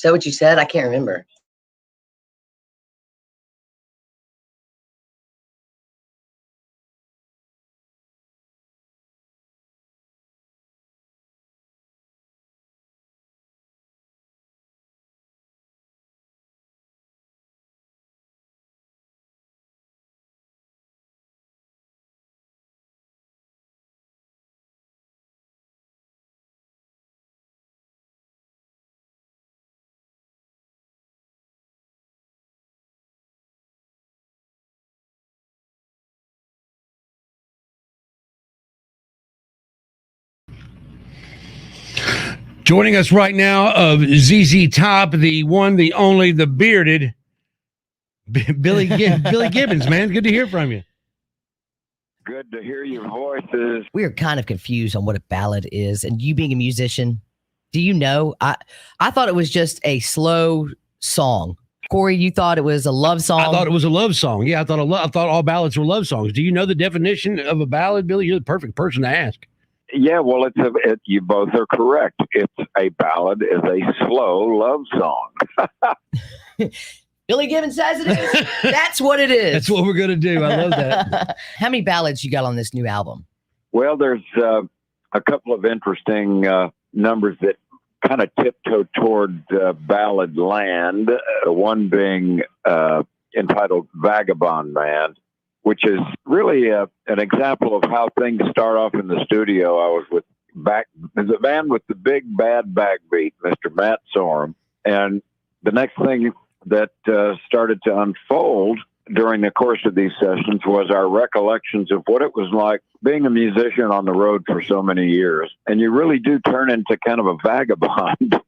Is that what you said? I can't remember. Joining us right now of ZZ Top, the one, the only, the bearded Billy Gibbons, man. Good to hear from you. Good to hear your voices. We are kind of confused on what a ballad is. And you being a musician, do you know? I thought it was just a slow song. Corey, you thought it was a love song? I thought it was a love song. Yeah, I thought all ballads were love songs. Do you know the definition of a ballad, Billy? You're the perfect person to ask. Yeah, well, you both are correct. A ballad is a slow love song. Billy Gibbons says it is. That's what it is. That's what we're going to do. I love that. How many ballads you got on this new album? Well, there's a couple of interesting numbers that kind of tiptoe toward ballad land. One being entitled Vagabond Man, which is really an example of how things start off in the studio. I was with the band with the big bad backbeat, Mr. Matt Sorum. And the next thing that started to unfold during the course of these sessions was our recollections of what it was like being a musician on the road for so many years. And you really do turn into kind of a vagabond.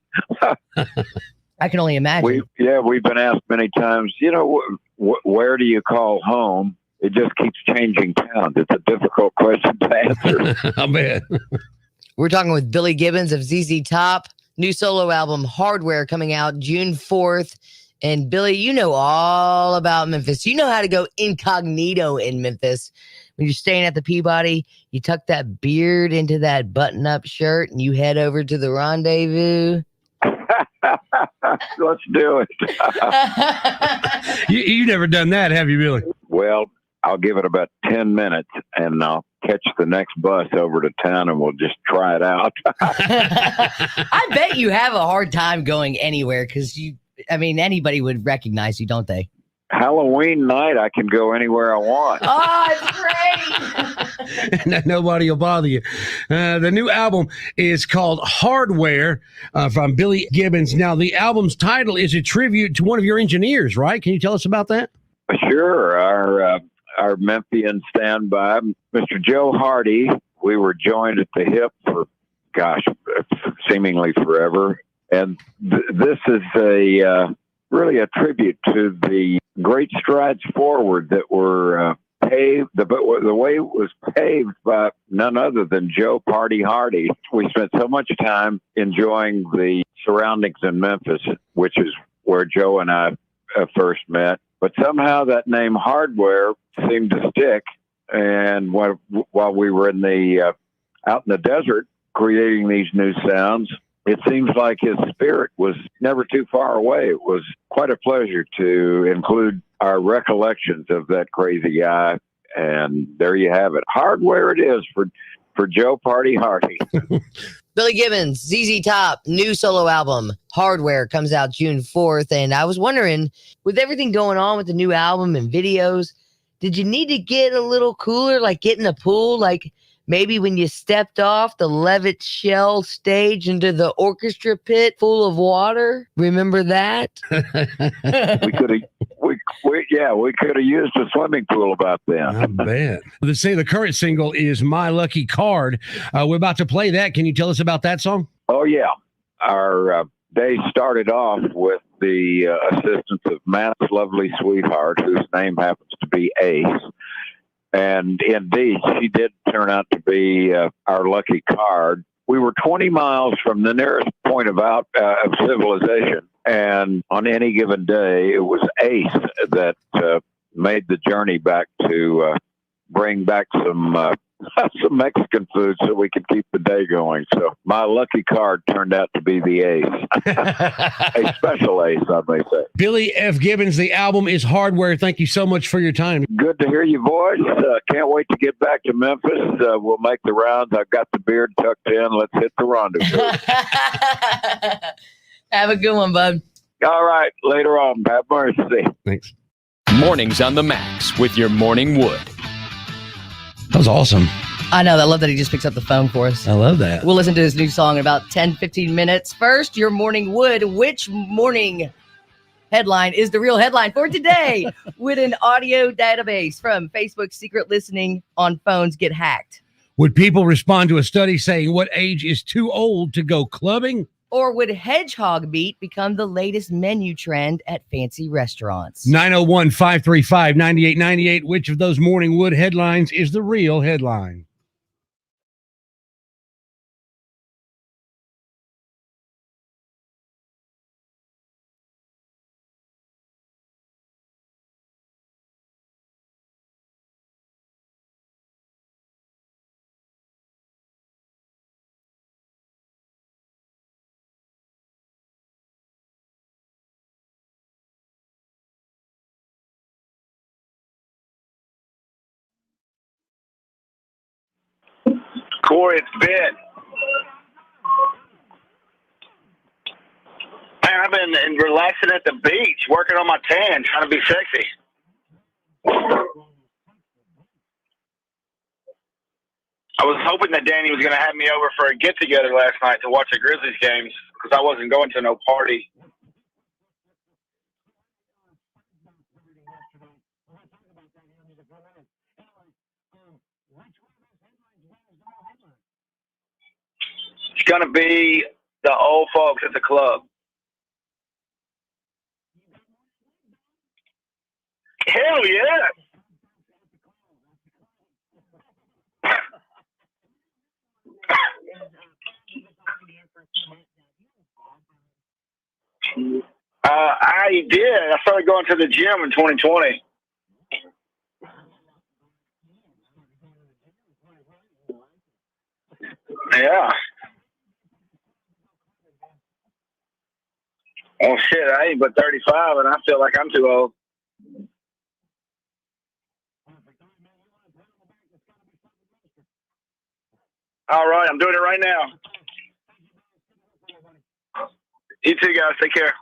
I can only imagine. We've been asked many times, where do you call home? It just keeps changing towns. It's a difficult question to answer. I bet. We're talking with Billy Gibbons of ZZ Top. New solo album, Hardware, coming out June 4th. And Billy, you know all about Memphis. You know how to go incognito in Memphis. When you're staying at the Peabody, you tuck that beard into that button-up shirt and you head over to the rendezvous. Let's do it. You've never done that, have you, Billy? Well, I'll give it about 10 minutes and I'll catch the next bus over to town and we'll just try it out. I bet you have a hard time going anywhere because anybody would recognize you, don't they? Halloween night, I can go anywhere I want. Oh, it's great. Nobody will bother you. The new album is called Hardware from Billy Gibbons. Now, the album's title is a tribute to one of your engineers, right? Can you tell us about that? Sure. Our Memphian standby, Mr. Joe Hardy. We were joined at the hip for, seemingly forever. And this is really a tribute to the great strides forward that were paved, the way it was paved by none other than Joe Party Hardy. We spent so much time enjoying the surroundings in Memphis, which is where Joe and I first met. But somehow that name Hardware seemed to stick. And while we were out in the desert creating these new sounds, it seems like his spirit was never too far away. It was quite a pleasure to include our recollections of that crazy guy. And there you have it. Hardware it is for Joe Party Hardy. Billy Gibbons, ZZ Top, new solo album, Hardware, comes out June 4th. And I was wondering, with everything going on with the new album and videos, did you need to get a little cooler, like get in a pool, like maybe when you stepped off the Levitt Shell stage into the orchestra pit full of water? Remember that? We could have used a swimming pool about then. I bet. The current single is My Lucky Card. We're about to play that. Can you tell us about that song? Oh, yeah. Our day started off with the assistance of Matt's lovely sweetheart, whose name happens to be Ace. And indeed, she did turn out to be our lucky card. We were 20 miles from the nearest point of civilization. And on any given day, it was Ace that made the journey back to bring back some some Mexican food so we could keep the day going. So my lucky card turned out to be the ace, a special ace, I may say. Billy F. Gibbons, the album is Hardware. Thank you so much for your time. Good to hear your voice. Can't wait to get back to Memphis. We'll make the rounds. I've got the beard tucked in. Let's hit the rendezvous. Have a good one, bud. All right. Later on. Have mercy. Thanks. Mornings on the Max with your Morning Wood. That was awesome. I know. I love that he just picks up the phone for us. I love that. We'll listen to his new song in about 10, 15 minutes. First, your Morning Wood. Which morning headline is the real headline for today? Would an audio database from Facebook's secret listening on phones get hacked? Would people respond to a study saying what age is too old to go clubbing? Or would hedgehog meat become the latest menu trend at fancy restaurants? 901-535-9898. Which of those Morning Wood headlines is the real headline? Corey, it's Ben. Man, I've been relaxing at the beach, working on my tan, trying to be sexy. I was hoping that Danny was going to have me over for a get-together last night to watch the Grizzlies games because I wasn't going to no party. It's going to be the old folks at the club. Hell yeah. I did. I started going to the gym in 2020. Yeah. Oh, shit. I ain't but 35, and I feel like I'm too old. All right. I'm doing it right now. You too, guys. Take care.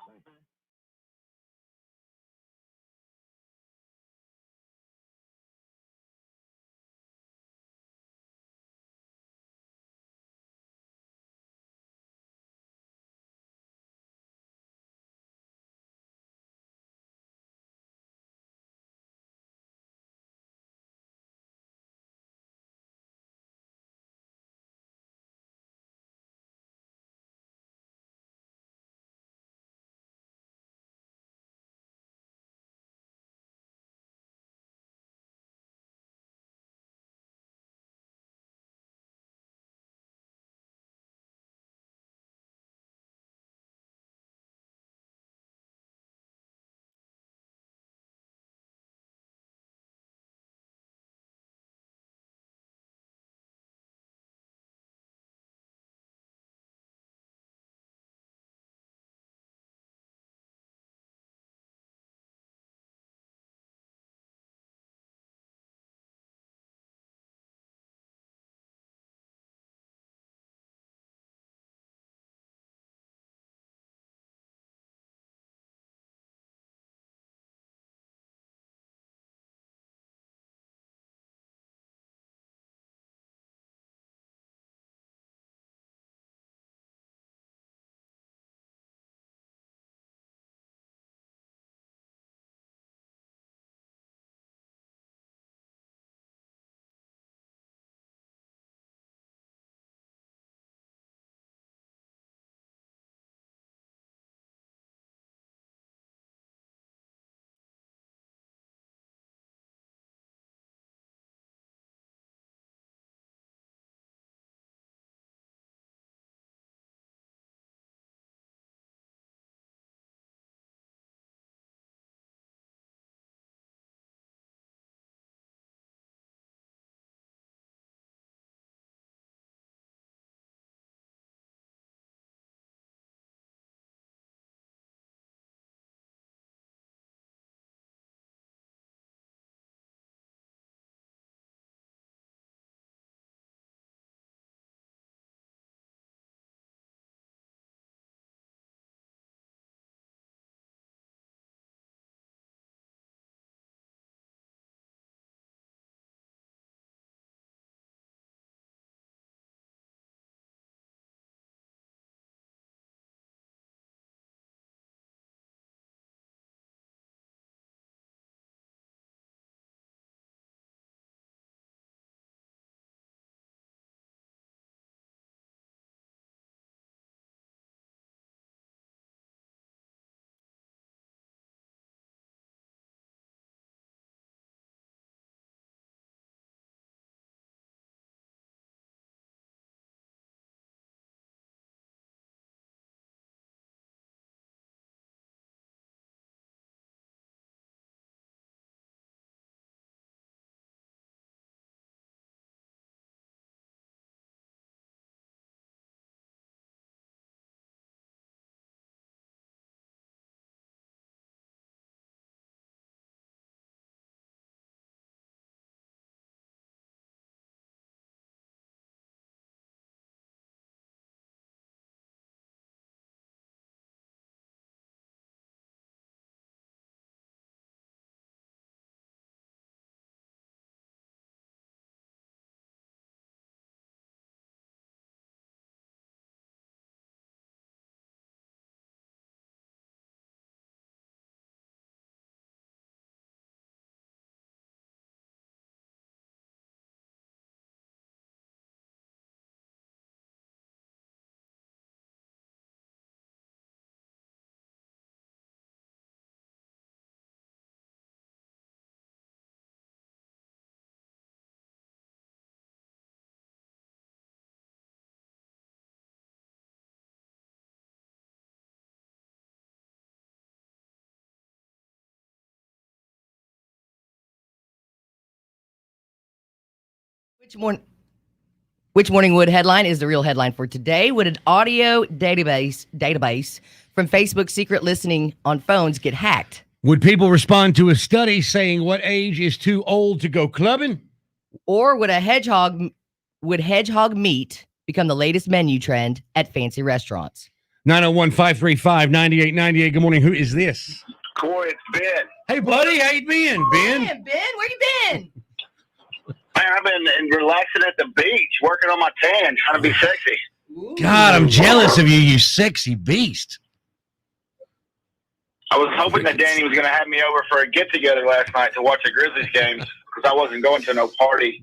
Which Morning Wood headline is the real headline for today? Would an audio database from Facebook's secret listening on phones get hacked? Would people respond to a study saying what age is too old to go clubbing? Or would hedgehog meat become the latest menu trend at fancy restaurants? 901-535-9898. Good morning. Who is this? Corey, it's Ben. Hey, buddy. How you been, Ben? Man, Ben, where you been? Man, I've been relaxing at the beach, working on my tan, trying to be sexy. God, I'm jealous of you, you sexy beast. I was hoping that Danny was going to have me over for a get-together last night to watch the Grizzlies games because I wasn't going to no party.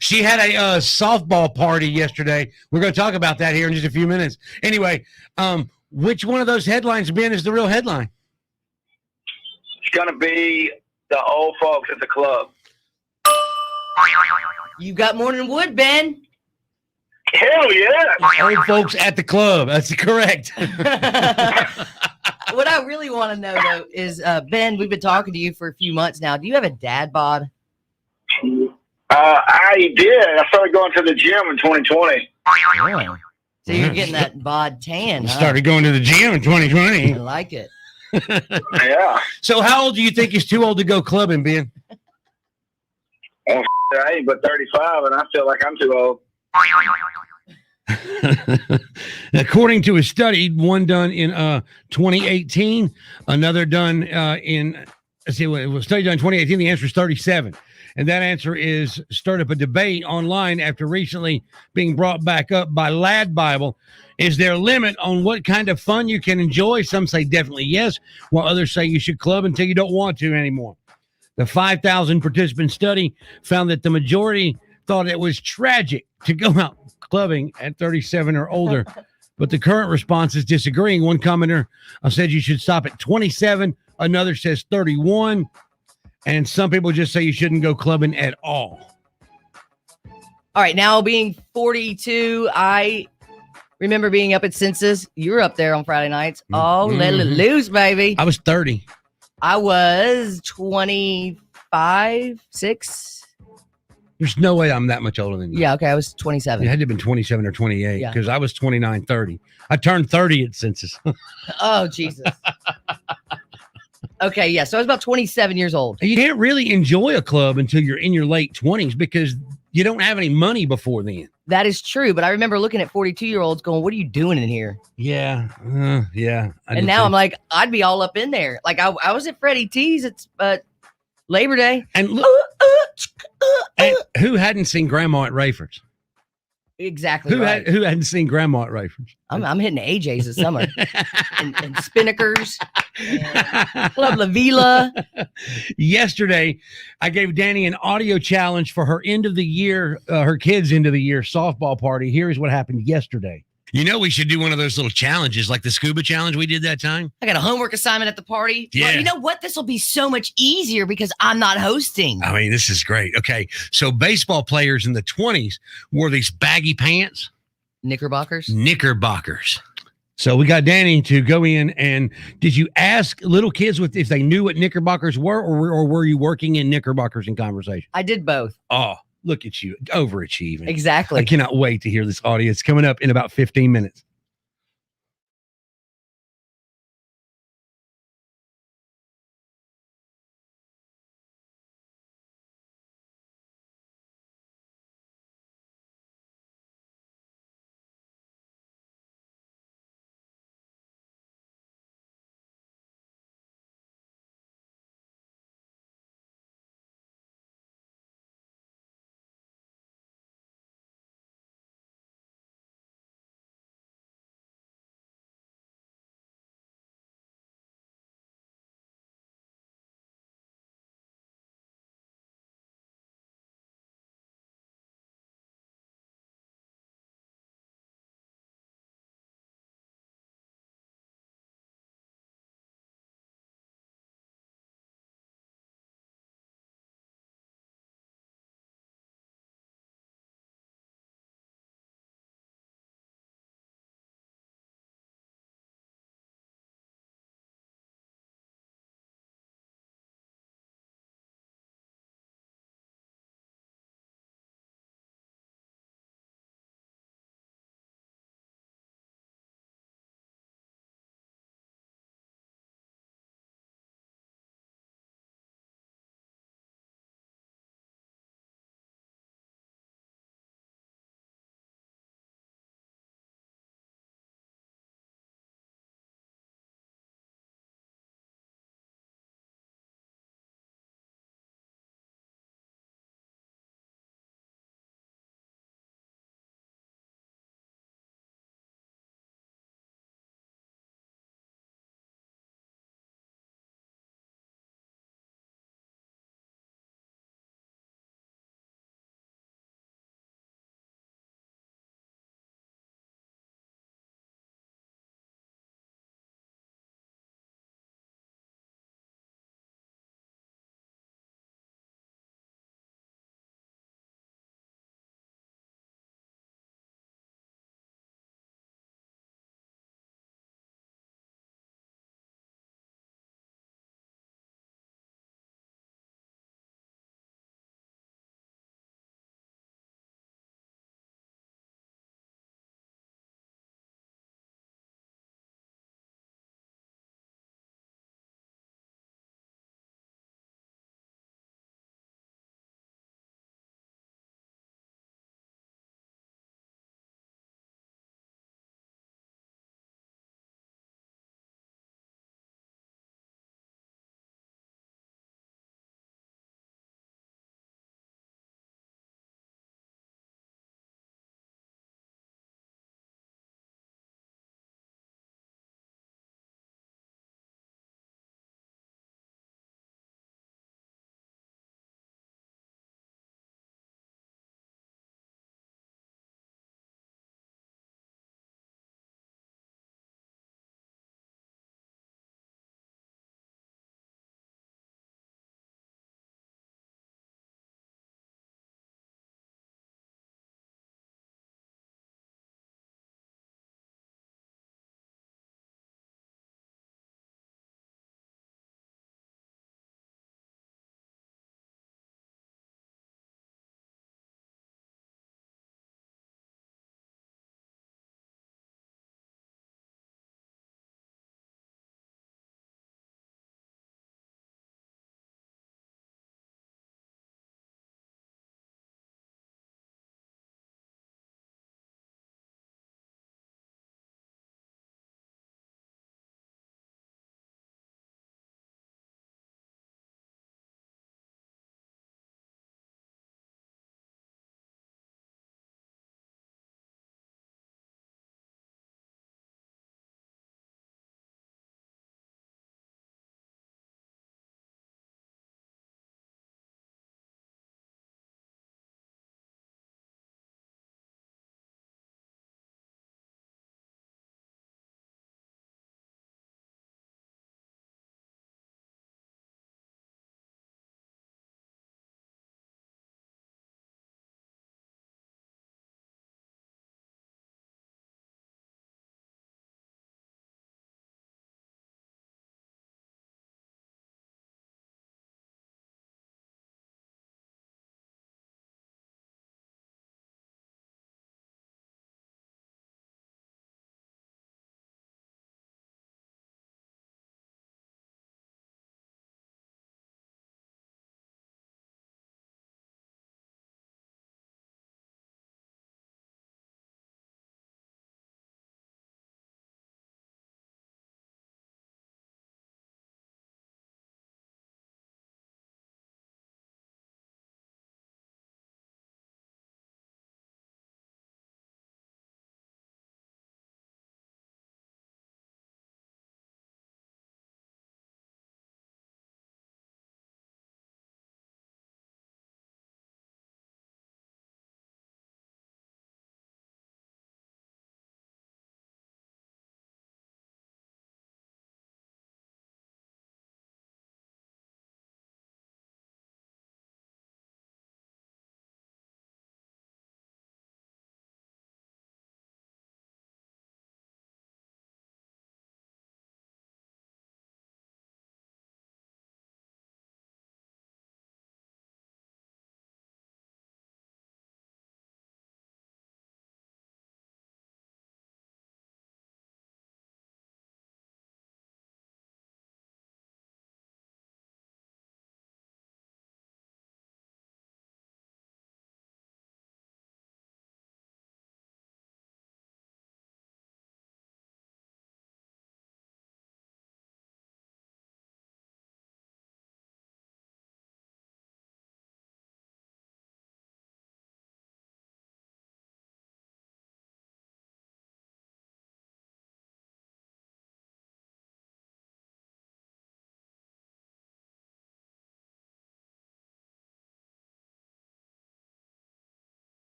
She had a softball party yesterday. We're going to talk about that here in just a few minutes. Anyway, which one of those headlines, Ben, is the real headline? It's going to be the old folks at the club. You got Morning Wood, Ben. Hell yeah. Old folks at the club. That's correct. What I really want to know, though, is, Ben, we've been talking to you for a few months now. Do you have a dad bod? I did. I started going to the gym in 2020. Really? So you're getting that bod tan, huh? Started going to the gym in 2020. I like it. Yeah. So how old do you think is too old to go clubbing, Ben? I ain't but 35, and I feel like I'm too old. According to a study, one done in 2018, another done in, let's see, it was study done in 2018, the answer is 37. And that answer is stirred up a debate online after recently being brought back up by Lad Bible. Is there a limit on what kind of fun you can enjoy? Some say definitely yes, while others say you should club until you don't want to anymore. The 5,000 participant study found that the majority thought it was tragic to go out clubbing at 37 or older, but the current response is disagreeing. One commenter said you should stop at 27. Another says 31. And some people just say you shouldn't go clubbing at all. All right, now being 42, I remember being up at Census. You were up there on Friday nights. Oh, let it loose, baby. I was 30. I was 25, 6. There's no way I'm that much older than you. Yeah, okay, I was 27. It had to have been 27 or 28 because I was 29, 30. I turned 30 at Census. Oh, Jesus. Okay, yeah, so I was about 27 years old. You can't really enjoy a club until you're in your late 20s because you don't have any money before then. That is true, but I remember looking at 42-year-olds going, what are you doing in here? Yeah, yeah. And now I'm like, I'd be all up in there. Like, I was at Freddie T's at Labor Day. And look, and who hadn't seen Grandma at Rayford's? Exactly. Who hadn't seen Grandma at Rayford's? I'm hitting AJ's this summer and Spinnakers, and Club La Vila. Yesterday, I gave Danny an audio challenge for her end of the year, her kids' end of the year softball party. Here's what happened yesterday. You know, we should do one of those little challenges like the scuba challenge we did that time. I got a homework assignment at the party. Yeah. Well, you know what? This will be so much easier because I'm not hosting. I mean, this is great. Okay. So baseball players in the 20s wore these baggy pants. Knickerbockers. So we got Danny to go in, and did you ask little kids if they knew what knickerbockers were, or were you working in knickerbockers in conversation? I did both. Oh, look at you, overachieving. Exactly. I cannot wait to hear this audio. It's coming up in about 15 minutes.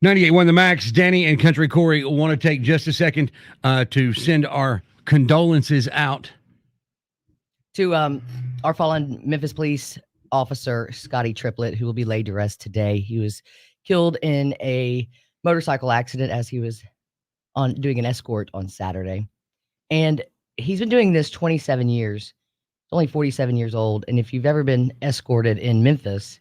98.1 The Max. Danny and Country Corey want to take just a second to send our condolences out to our fallen Memphis police officer, Scotty Triplett, who will be laid to rest today. He was killed in a motorcycle accident as he was on doing an escort on Saturday. And he's been doing this 27 years. He's only 47 years old. And if you've ever been escorted in Memphis,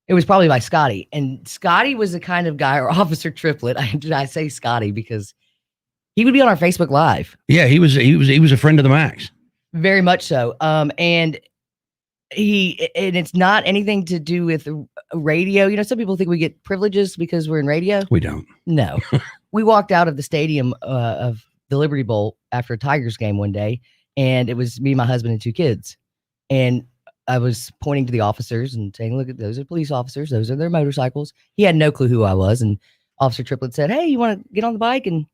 it was probably by Scotty. And Scotty was the kind of guy, or Officer Triplett. I say Scotty because he would be on our Facebook Live. Yeah, he was a friend of the Max. Very much so. And it's not anything to do with radio. You know, some people think we get privileges because we're in radio. We don't. No. We walked out of the stadium of the Liberty Bowl after a Tigers game one day, and it was me, my husband, and 2 kids. And I was pointing to the officers and saying, look, those are police officers. Those are their motorcycles. He had no clue who I was. And Officer Triplett said, hey, you want to get on the bike and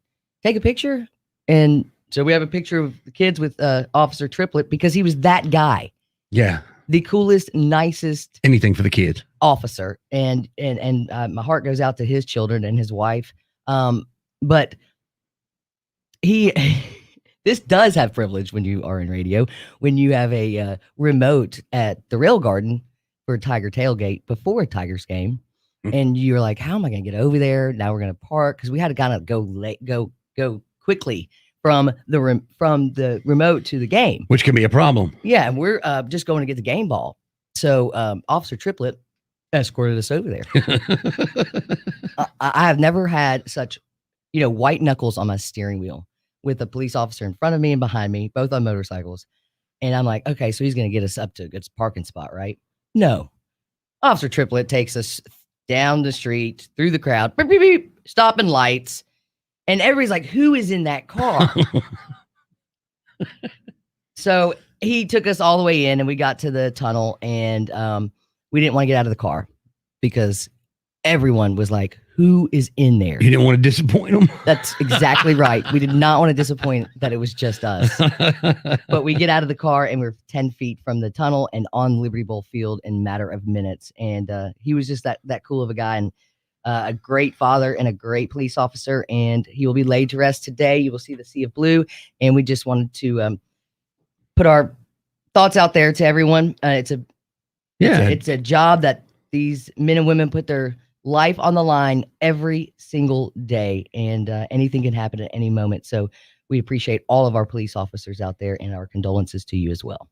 take a picture? And so we have a picture of the kids with Officer Triplett because he was that guy. Yeah. The coolest, nicest. Anything for the kids. Officer. And my heart goes out to his children and his wife. But this does have privilege when you are in radio, when you have a remote at the Rail Garden for a Tiger tailgate before a Tigers game. And you're like, how am I going to get over there? Now we're going to park. Cause we had to kind of go quickly from the remote to the game, which can be a problem. Yeah. And we're just going to get the game ball. So Officer Triplett escorted us over there. I have never had such, white knuckles on my steering wheel with a police officer in front of me and behind me, both on motorcycles. And I'm like, okay, so he's going to get us up to a good parking spot, right? No. Officer Triplett takes us down the street, through the crowd, beep, beep, beep, stopping lights. And everybody's like, who is in that car? So he took us all the way in and we got to the tunnel and we didn't want to get out of the car because everyone was like, who is in there? You didn't want to disappoint them? That's exactly right. We did not want to disappoint that it was just us. But we get out of the car and we're 10 feet from the tunnel and on Liberty Bowl field in a matter of minutes. And he was just that cool of a guy and a great father and a great police officer. And he will be laid to rest today. You will see the sea of blue. And we just wanted to put our thoughts out there to everyone. It's a job that these men and women put their life on the line every single day, and anything can happen at any moment. So we appreciate all of our police officers out there and our condolences to you as well.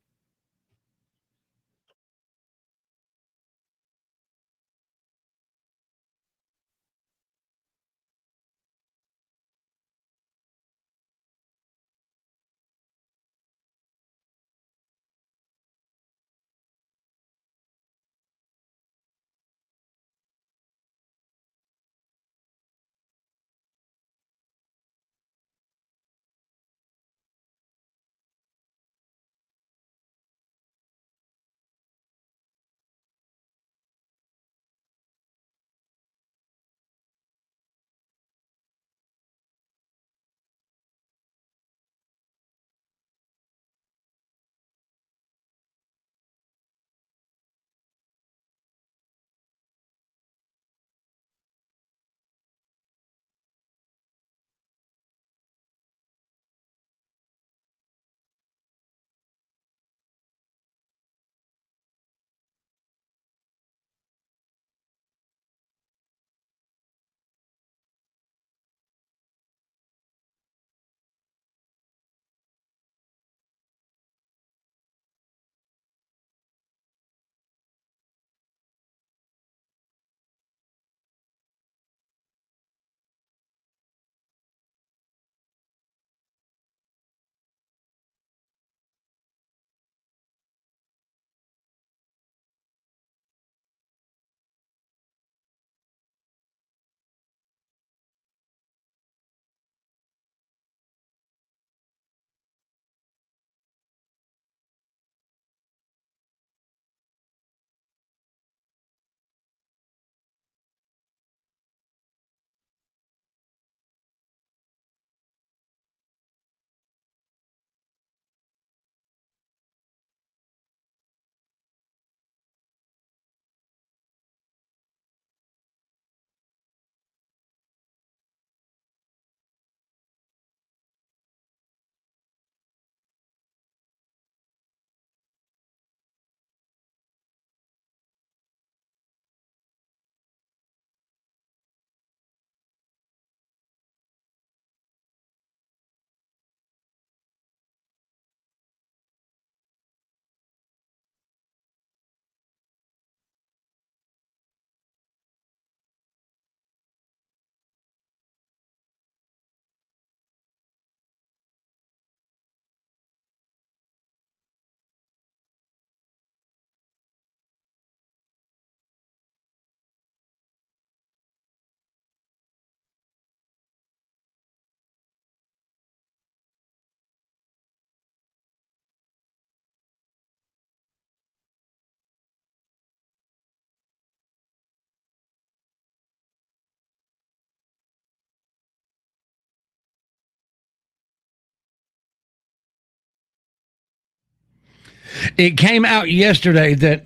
It came out yesterday that.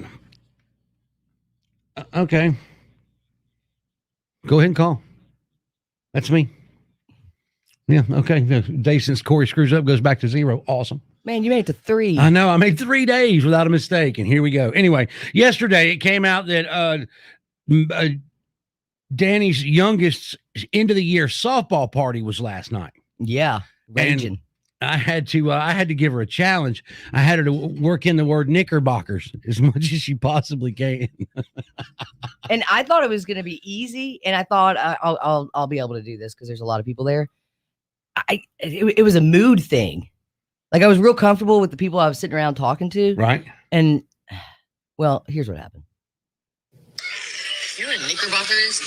Okay. Go ahead and call. That's me. Yeah. Okay. The day since Corey screws up goes back to 0. Awesome. Man, you made it to 3. I know. I made 3 days without a mistake, and here we go. Anyway, yesterday it came out that Danny's youngest end of the year softball party was last night. Yeah, raging. I had to give her a challenge. I had her to work in the word knickerbockers as much as she possibly can. And I thought it was going to be easy, and I thought I'll be able to do this because there's a lot of people there. It was a mood thing. Like I was real comfortable with the people I was sitting around talking to. Right. And well, here's what happened. You know what a knickerbocker is?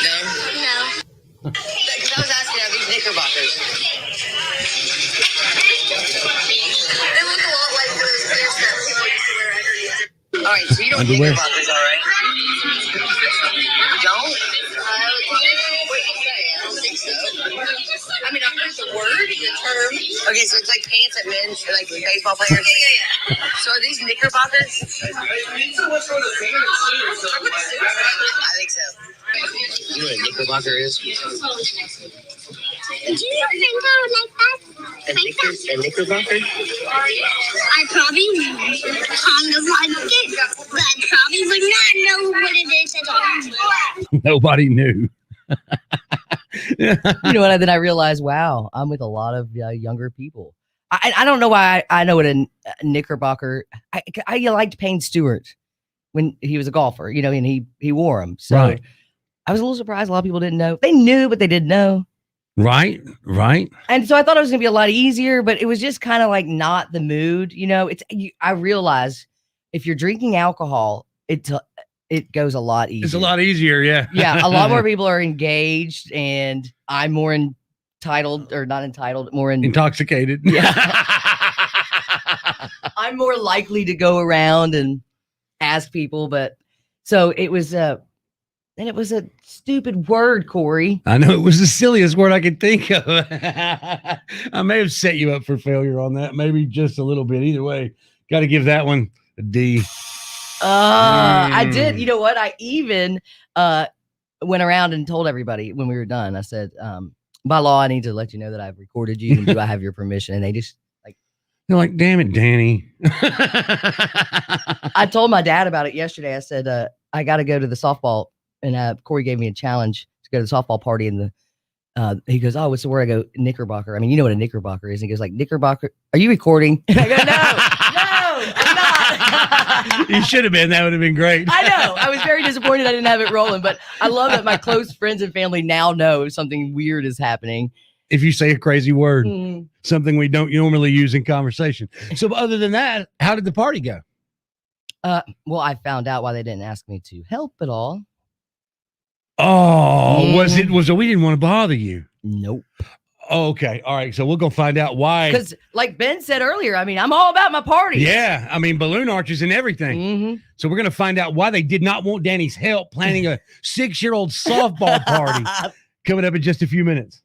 No? Because I was asking, are these knickerbockers? They look a lot like those pants that people used to wear underneath. All right, so you know what knickerbockers are, right? You don't? What do you say? I don't think so. I mean, I've heard the word, the term. Okay, so it's like pants that men, like baseball players. Yeah. So are these knickerbockers? I think so. You know what a knickerbocker is? Do you think I would like that? A knickerbocker? I probably kind of like it, but I probably would not know what it is at all. Nobody knew. You know what? Then I realized, wow, I'm with a lot of younger people. I don't know why I know what a knickerbocker. I liked Payne Stewart when he was a golfer, you know, and he wore them. So Right. I was a little surprised. A lot of people didn't know. They knew, but they didn't know. Right. And so I thought it was going to be a lot easier, but it was just kind of like not the mood. You know, I realize if you're drinking alcohol, it goes a lot easier. It's a lot easier, yeah. Yeah, a lot more people are engaged, and I'm more entitled, or not entitled, more Intoxicated. Yeah. I'm more likely to go around and ask people, but so it was and it was a stupid word, Corey. I know it was the silliest word I could think of. I may have set you up for failure on that, maybe just a little bit. Either way, got to give that one a D. I did. You know what? I even went around and told everybody when we were done. I said, by law, I need to let you know that I've recorded you, and do I have your permission? And they just they're like, damn it, Danny. I told my dad about it yesterday. I said, I got to go to the softball. And Corey gave me a challenge to go to the softball party. And he goes, oh, what's the word? I go, knickerbocker. I mean, you know what a knickerbocker is. And he goes, like, knickerbocker, are you recording? And I go, no, I'm not. You should have been. That would have been great. I know. I was very disappointed I didn't have it rolling. But I love that my close friends and family now know if something weird is happening. If you say a crazy word, something we don't normally use in conversation. So other than that, how did the party go? Well, I found out why they didn't ask me to help at all. Oh, was it we didn't want to bother you? Nope. Okay. All right. So we're going to find out why. Because like Ben said earlier, I mean, I'm all about my party. Yeah. I mean, balloon arches and everything. So we're going to find out why they did not want Danny's help planning a 6-year-old softball party coming up in just a few minutes.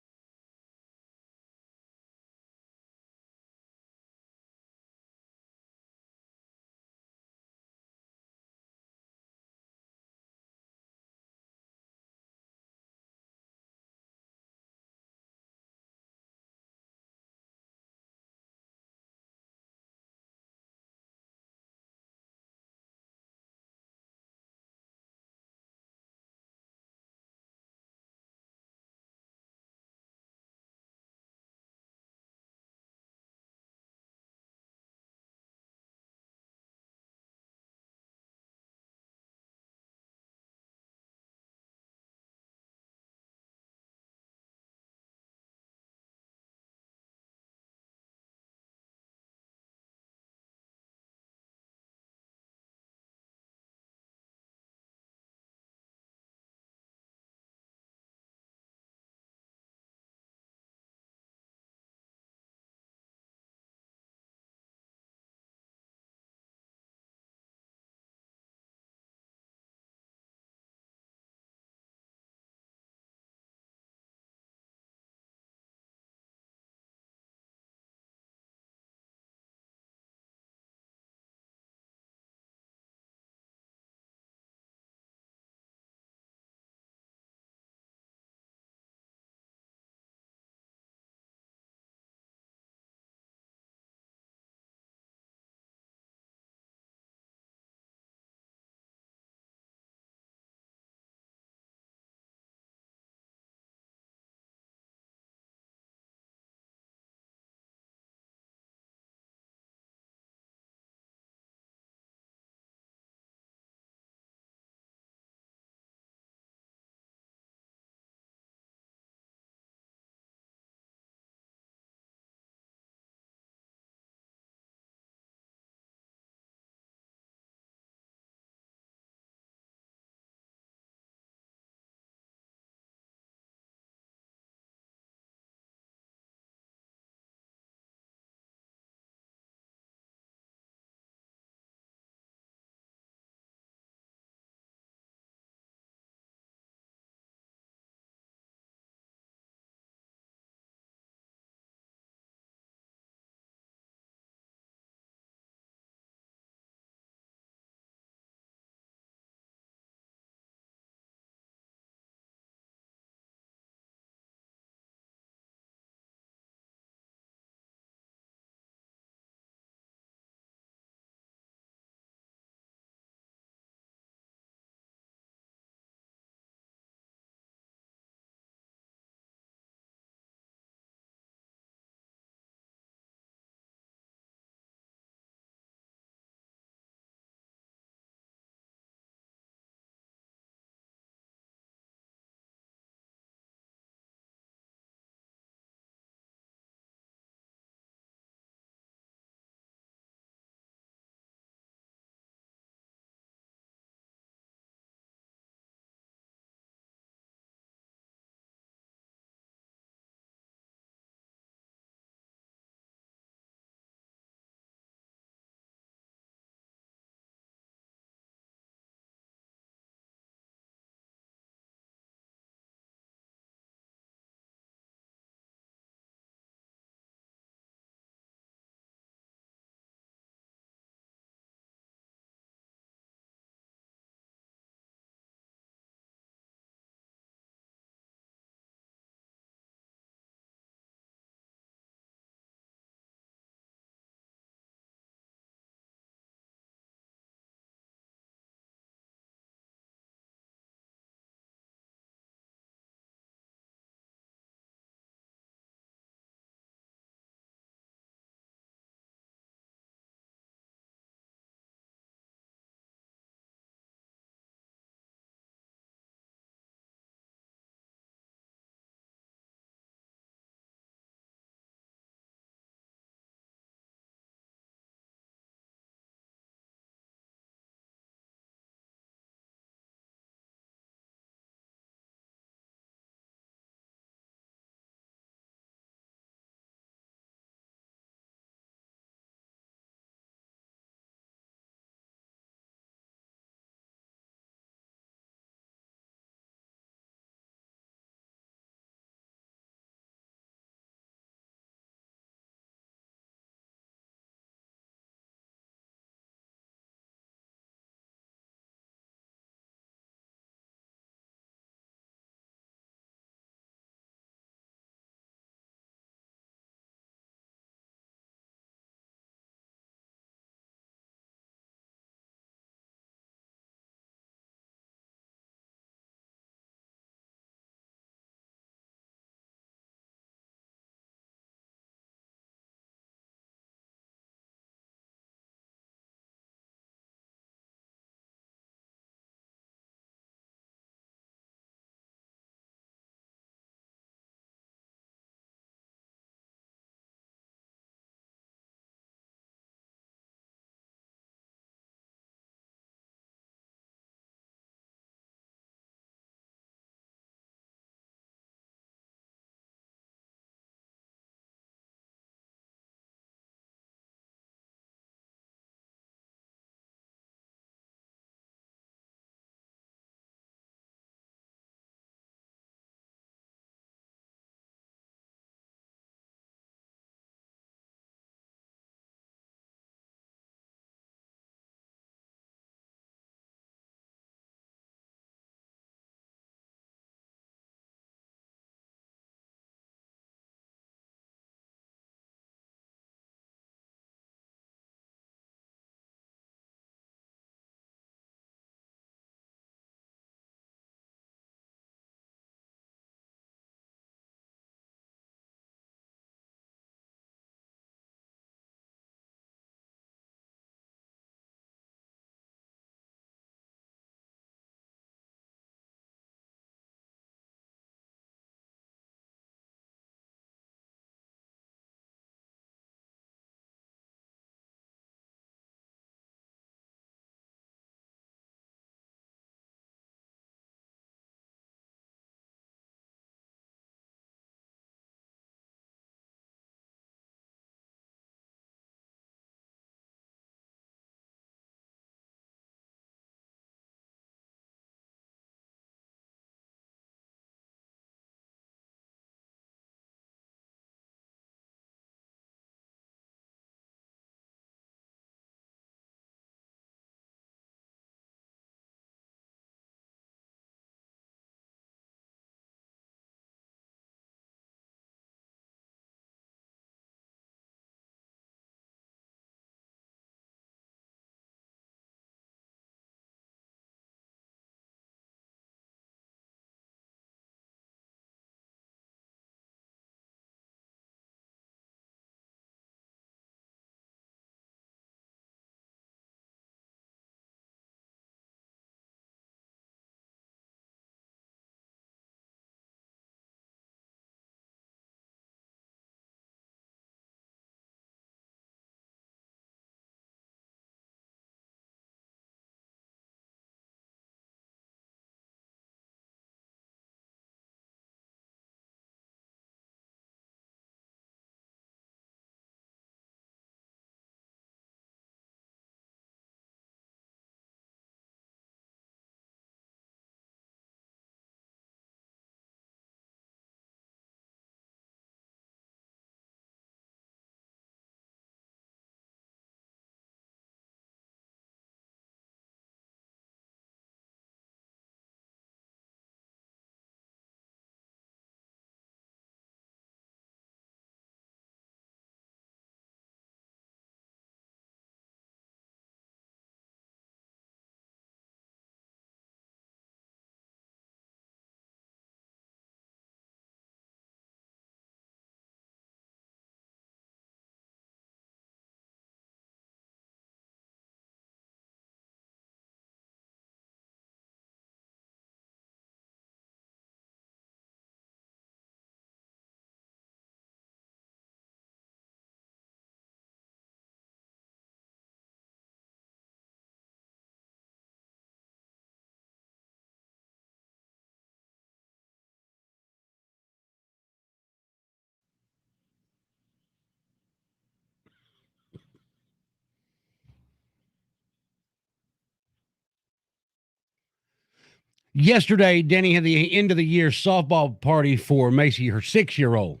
Yesterday, Denny had the end of the year softball party for Macy, her 6-year-old,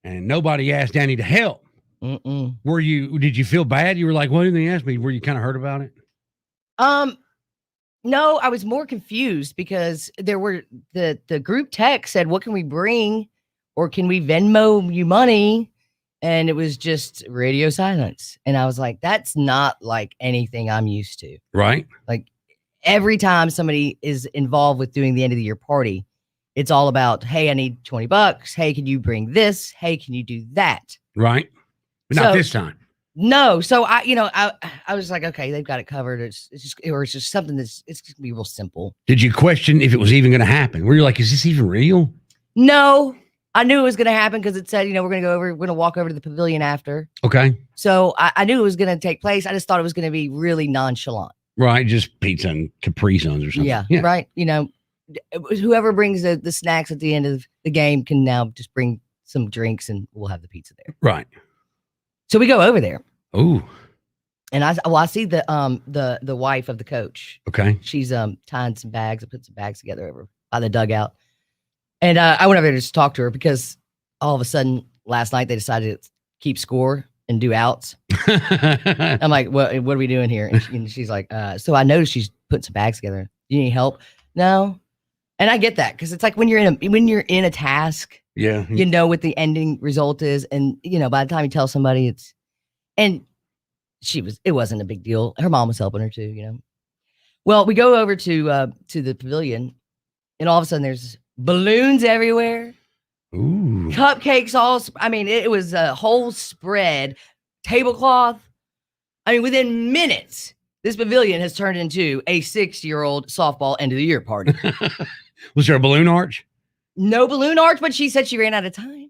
and nobody asked Danny to help. Mm-mm. Did you feel bad? You were like, why didn't they ask me? Were you kind of hurt about it? No, I was more confused because there were the group text said, what can we bring? Or can we Venmo you money? And it was just radio silence. And I was like, that's not like anything I'm used to. Right. Like every time somebody is involved with doing the end of the year party, it's all about, hey, I need $20. Hey, can you bring this? Hey, can you do that? Right. But not this time. No. So I was like, okay, they've got it covered. It's just something it's just gonna be real simple. Did you question if it was even going to happen? Were you like, is this even real? No, I knew it was going to happen because it said, we're going to walk over to the pavilion after. Okay. So I knew it was going to take place. I just thought it was going to be really nonchalant. Right. Just pizza and Capri Suns or something. Yeah. Right. Whoever brings the snacks at the end of the game can now just bring some drinks and we'll have the pizza there. Right. So we go over there. Oh. And I see the wife of the coach. Okay. She's tying some bags and put some bags together over by the dugout. And I went over there to just talk to her because all of a sudden last night they decided to keep score and do outs. I'm like, what are we doing here? And she's like, so I noticed she's putting some bags together. Do you need help? No. And I get that because it's like when you're in a task. Yeah. You know what the ending result is. And, by the time you tell somebody it wasn't a big deal. Her mom was helping her too, Well, we go over to the pavilion and all of a sudden there's balloons everywhere. Ooh. Cupcakes, it was a whole spread, tablecloth. Within minutes, this pavilion has turned into a 6-year-old softball end of the year party. Was there a balloon arch? No balloon arch, but she said she ran out of time.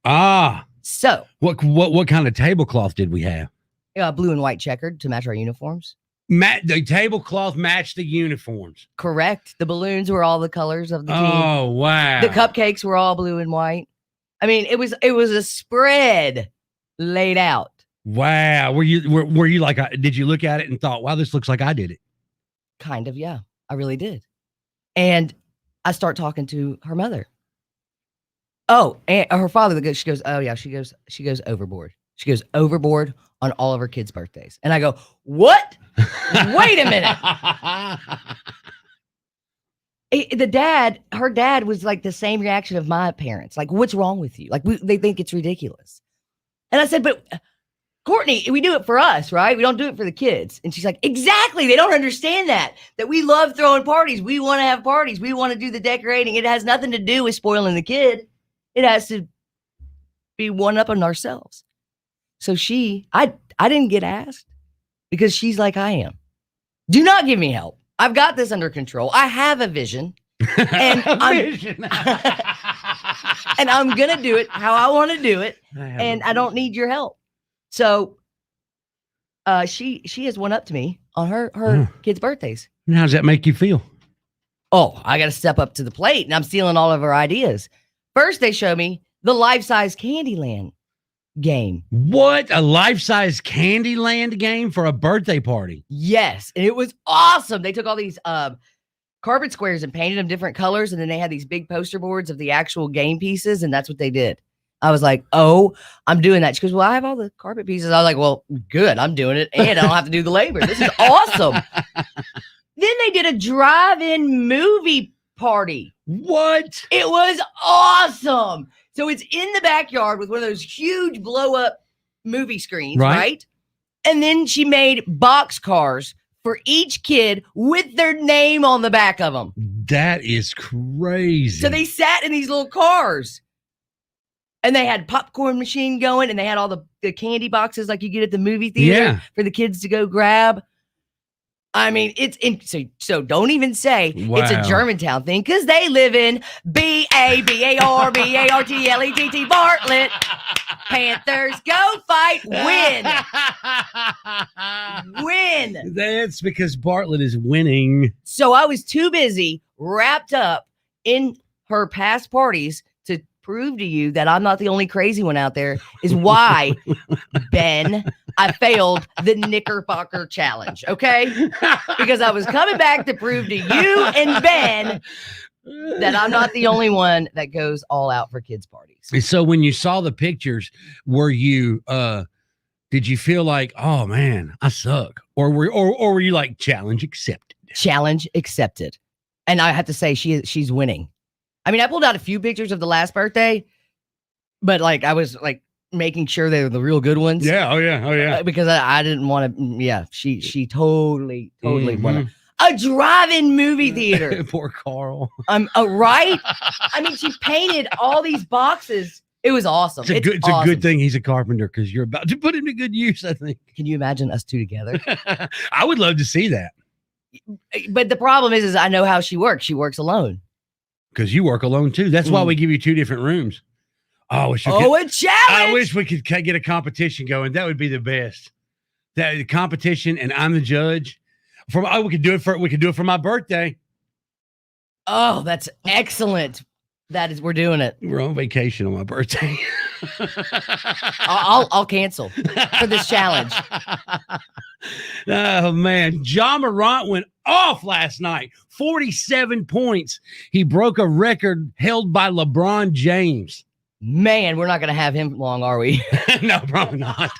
Ah. So what kind of tablecloth did we have? Blue and white checkered to match our uniforms. The tablecloth matched the uniforms. Correct. The balloons were all the colors of the team. Oh, wow. The cupcakes were all blue and white. It was a spread laid out. Wow. Were you like, did you look at it and thought, wow, this looks like I did it? Kind of, yeah. I really did. And I start talking to her mother. Oh, and her father, she goes, oh yeah, she goes overboard. She goes overboard on all of her kids' birthdays. And I go, what? Wait a minute. Her dad was like the same reaction of my parents. Like, what's wrong with you? Like, they think it's ridiculous. And I said, but Courtney, we do it for us, right? We don't do it for the kids. And she's like, exactly. They don't understand that we love throwing parties. We want to have parties. We want to do the decorating. It has nothing to do with spoiling the kid. It has to be one up on ourselves. So I didn't get asked because she's like I am. Do not give me help. I've got this under control. I have a vision. And and I'm going to do it how I want to do it. And I don't need your help. So she has one up to me on her kids' birthdays. How does that make you feel? Oh, I got to step up to the plate and I'm stealing all of her ideas. First, they show me the life-size Candyland game. What? A life-size Candyland game for a birthday party? Yes. And it was awesome. They took all these cardboard squares and painted them different colors. And then they had these big poster boards of the actual game pieces. And that's what they did. I was like, oh, I'm doing that. She goes, well, I have all the carpet pieces. I was like, well, good. I'm doing it. And I don't have to do the labor. This is awesome. Then they did a drive-in movie party. What? It was awesome. So it's in the backyard with one of those huge blow-up movie screens, right? And then she made box cars for each kid with their name on the back of them. That is crazy. So they sat in these little cars. And they had popcorn machine going, and they had all the candy boxes like you get at the movie theater for the kids to go grab. So don't even say it's a Germantown thing because they live in B-A-B-A-R-B-A-R-T-L-E-T-T Bartlett. Panthers, go fight, win. That's because Bartlett is winning. So I was too busy wrapped up in her past parties to prove to you that I'm not the only crazy one out there is why, Ben, I failed the Knickerbocker challenge, okay? Because I was coming back to prove to you and Ben that I'm not the only one that goes all out for kids' parties. So when you saw the pictures, were you did you feel like, oh man, I suck? Or were you like, challenge accepted? Challenge accepted. And I have to say, she's winning. I mean, I pulled out a few pictures of the last birthday, but like I was like making sure they were the real good ones. Yeah, oh yeah. Because I didn't want to. Yeah, she totally won it. A drive-in movie theater. Poor Carl. Right? I mean, she painted all these boxes. It was awesome. It's awesome. a good thing he's a carpenter because you're about to put him to good use, I think. Can you imagine us two together? I would love to see that. But the problem is I know how she works. She works alone. Because you work alone too. That's why we give you 2 different rooms. Oh, a challenge! I wish we could get a competition going. That would be the best. That the competition, and I'm the judge. We could do it for my birthday. Oh, that's excellent. We're doing it. We're on vacation on my birthday. I'll cancel for this challenge. Oh man, Ja Morant went off last night. 47 points. He broke a record held by LeBron James. Man, we're not going to have him long, are we? No, probably not.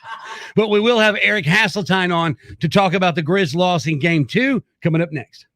But we will have Eric Hasseltine on to talk about the Grizz loss in Game 2 coming up next.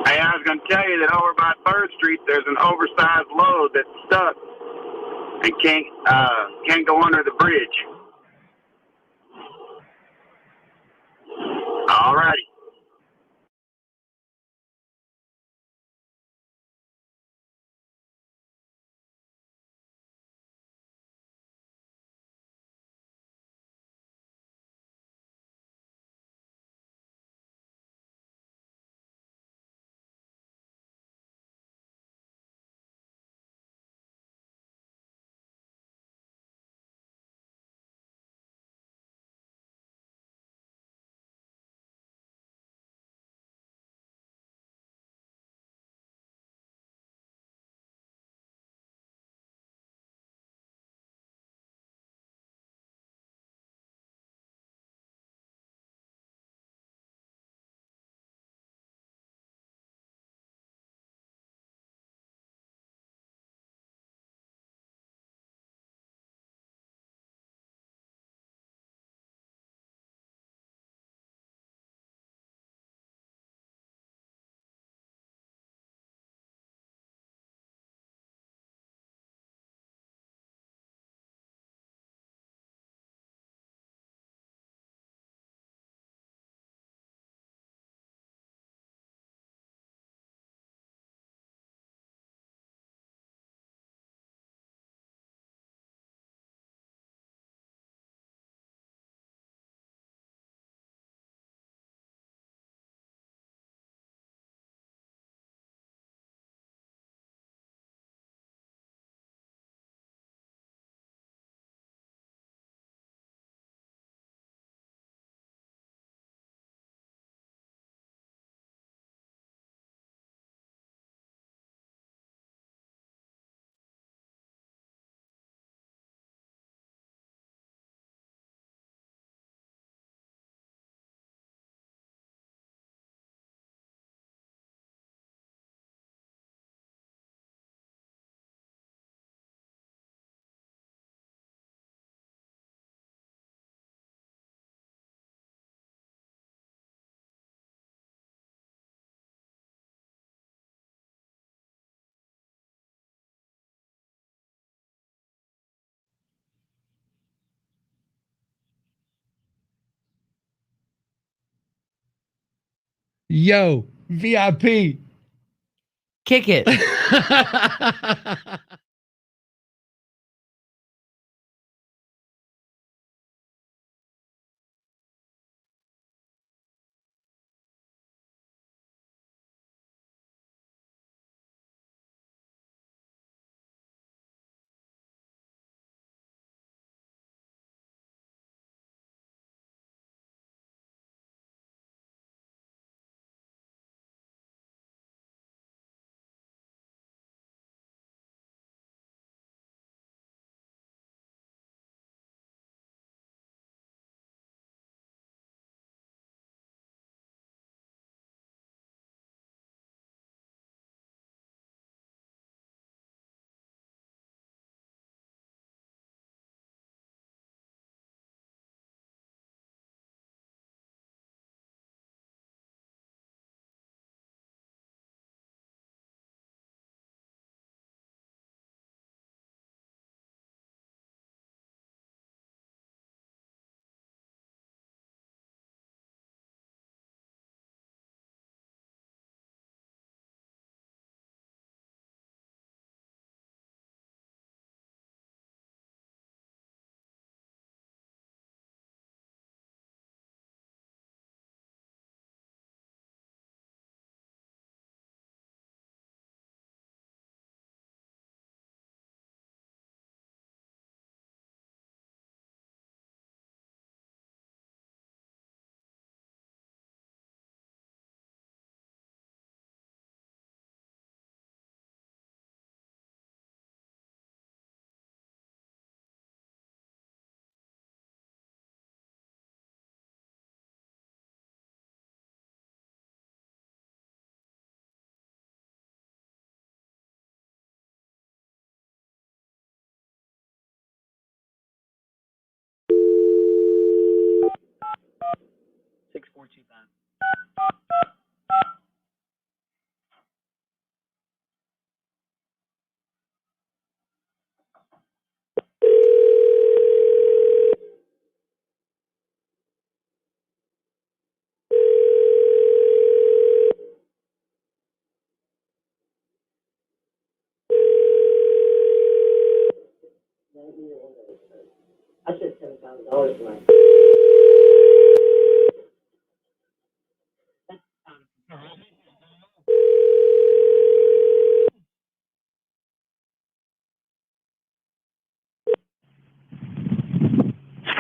Hey, I was going to tell you that over by 3rd Street, there's an oversized load that's stuck and can't go under the bridge. All righty. Yo, VIP. Kick it. I said $7,000 for my.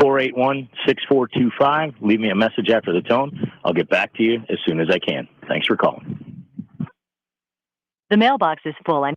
481-6425. Leave me a message after the tone. I'll get back to you as soon as I can. Thanks for calling. The mailbox is full. I'm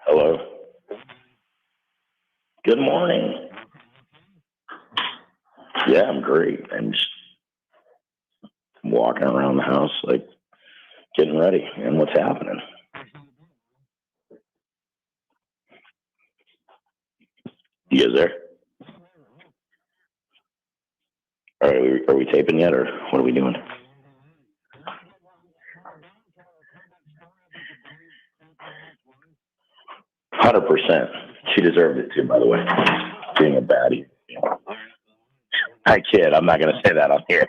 'Hello. Good morning. Yeah, I'm great. I'm just walking around the house, like getting ready. And what's happening? You guys there? Are we taping yet, or what are we doing? %. She deserved it too, by the way. Being a baddie. I kid. I'm not going to say that on here.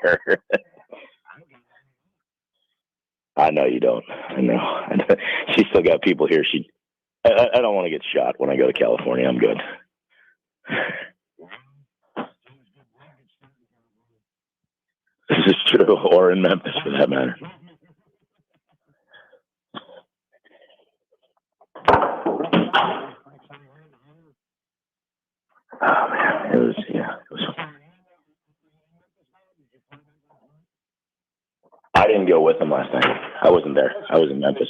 I know you don't. I know. She's still got people here. I don't want to get shot when I go to California. I'm good. This is true, or in Memphis for that matter. Oh man, it was I didn't go with them last night. I wasn't there. I was in Memphis.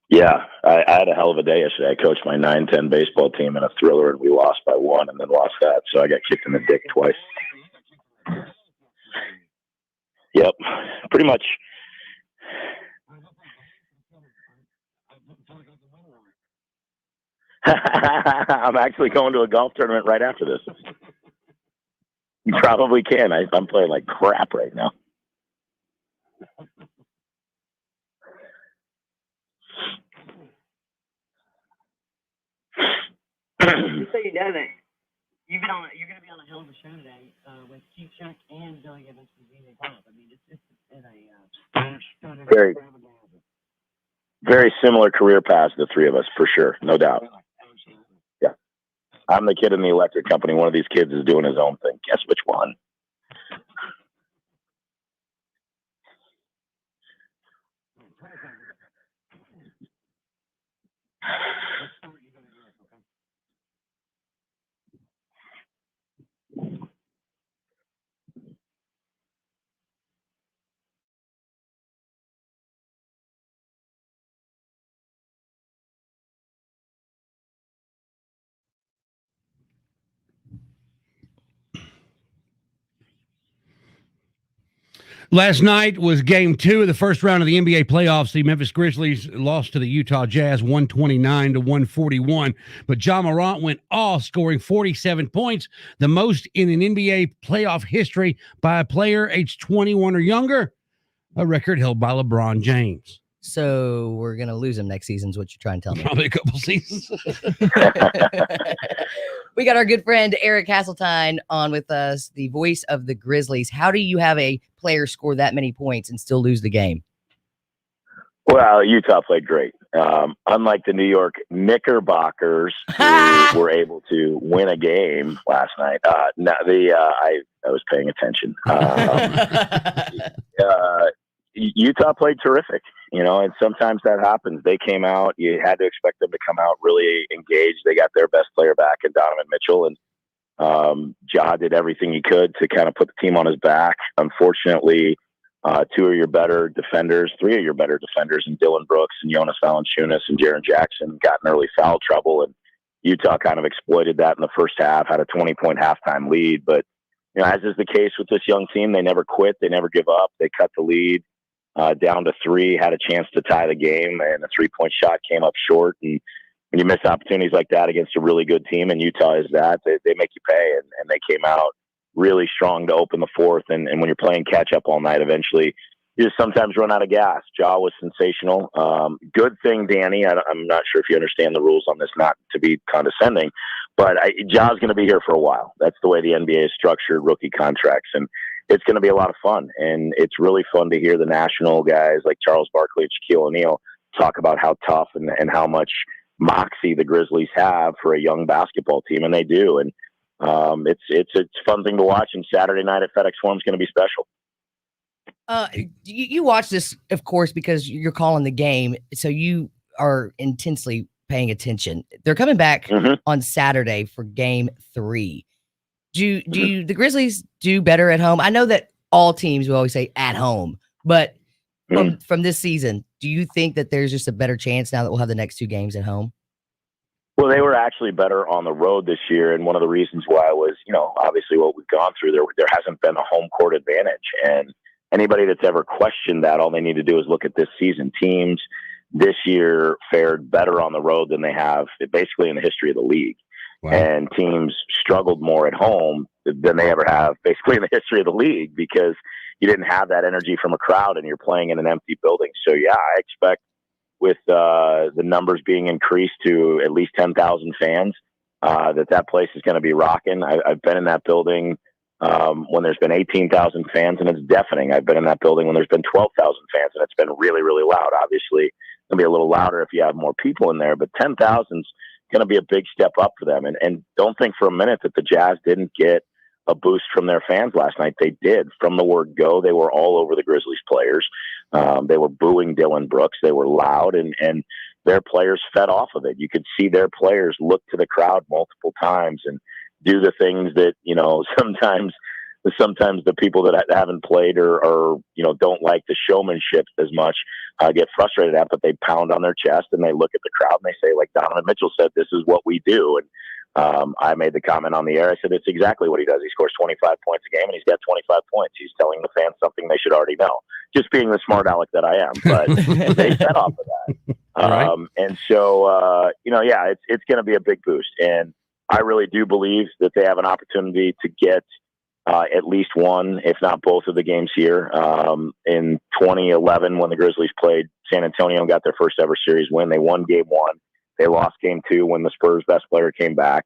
Yeah, I had a hell of a day yesterday. I coached my 9-10 baseball team in a thriller, and we lost by 1 and then lost that. So I got kicked in the dick twice. Yep, pretty much. I'm actually going to a golf tournament right after this. You probably can. I'm playing like crap right now. You say you know that you're going to be on a hell of a show today with Cheap and Billy Gibbons from ZZ Top. I mean, it's a very, very similar career paths, the three of us, for sure, no doubt. Yeah, I'm the kid in the electric company. One of these kids is doing his own thing. Guess which one? Last night was game 2 of the first round of the NBA playoffs. The Memphis Grizzlies lost to the Utah Jazz 129-141. But Ja Morant went off, scoring 47 points, the most in an NBA playoff history by a player aged 21 or younger, a record held by LeBron James. So we're going to lose him next season is what you're trying to tell me. Probably a couple seasons. We got our good friend Eric Hasseltine on with us, the voice of the Grizzlies. How do you have a player score that many points and still lose the game? Well, Utah played great. Unlike the New York Knickerbockers, who were able to win a game last night. I was paying attention. Utah played terrific, and sometimes that happens. They came out. You had to expect them to come out really engaged. They got their best player back in Donovan Mitchell, and Ja did everything he could to kind of put the team on his back. Unfortunately, 2 of your better defenders, 3 of your better defenders, and Dylan Brooks and Jonas Valanciunas and Jaren Jackson got in early foul trouble, and Utah kind of exploited that in the first half, had a 20-point halftime lead. But, as is the case with this young team, they never quit. They never give up. They cut the lead down to 3, had a chance to tie the game, and a 3-point shot came up short. And when you miss opportunities like that against a really good team, and Utah is that, they make you pay. And they came out really strong to open the fourth. And when you're playing catch up all night, eventually you just sometimes run out of gas. Ja was sensational. Good thing, Danny. I'm not sure if you understand the rules on this, not to be condescending, but Ja's going to be here for a while. That's the way the NBA is structured, rookie contracts. And it's going to be a lot of fun. And it's really fun to hear the national guys like Charles Barkley and Shaquille O'Neal talk about how tough and how much moxie the Grizzlies have for a young basketball team. And they do. And it's a fun thing to watch. And Saturday night at FedEx Forum is going to be special. You watch this, of course, because you're calling the game. So you are intensely paying attention. They're coming back on Saturday for game 3. Do the Grizzlies do better at home? I know that all teams will always say at home, but from this season, do you think that there's just a better chance now that we'll have the next 2 games at home? Well, they were actually better on the road this year, and one of the reasons why was, obviously what we've gone through, there hasn't been a home court advantage. And anybody that's ever questioned that, all they need to do is look at this season. Teams this year fared better on the road than they have basically in the history of the league. Wow. And teams struggled more at home than they ever have basically in the history of the league, because you didn't have that energy from a crowd and you're playing in an empty building. So yeah, I expect with the numbers being increased to at least 10,000 fans, that place is going to be rocking. I've been in that building when there's been 18,000 fans, and it's deafening. I've been in that building when there's been 12,000 fans, and it's been really, really loud. Obviously, it's going to be a little louder if you have more people in there, but 10,000 is going to be a big step up for them. And don't think for a minute that the Jazz didn't get a boost from their fans last night. They did. From the word go, they were all over the Grizzlies players. They were booing Dylan Brooks. They were loud, and their players fed off of it. You could see their players look to the crowd multiple times and do the things that, sometimes the people that haven't played or don't like the showmanship as much get frustrated at, but they pound on their chest and they look at the crowd and they say, like Donovan Mitchell said, this is what we do. And I made the comment on the air. I said, it's exactly what he does. He scores 25 points a game and he's got 25 points. He's telling the fans something they should already know, just being the smart aleck that I am. But they fed off of that. Right. And so, it's going to be a big boost. And I really do believe that they have an opportunity to get at least one, if not both of the games here. In 2011, when the Grizzlies played San Antonio and got their first ever series win, they won game 1. They lost game 2 when the Spurs' best player came back.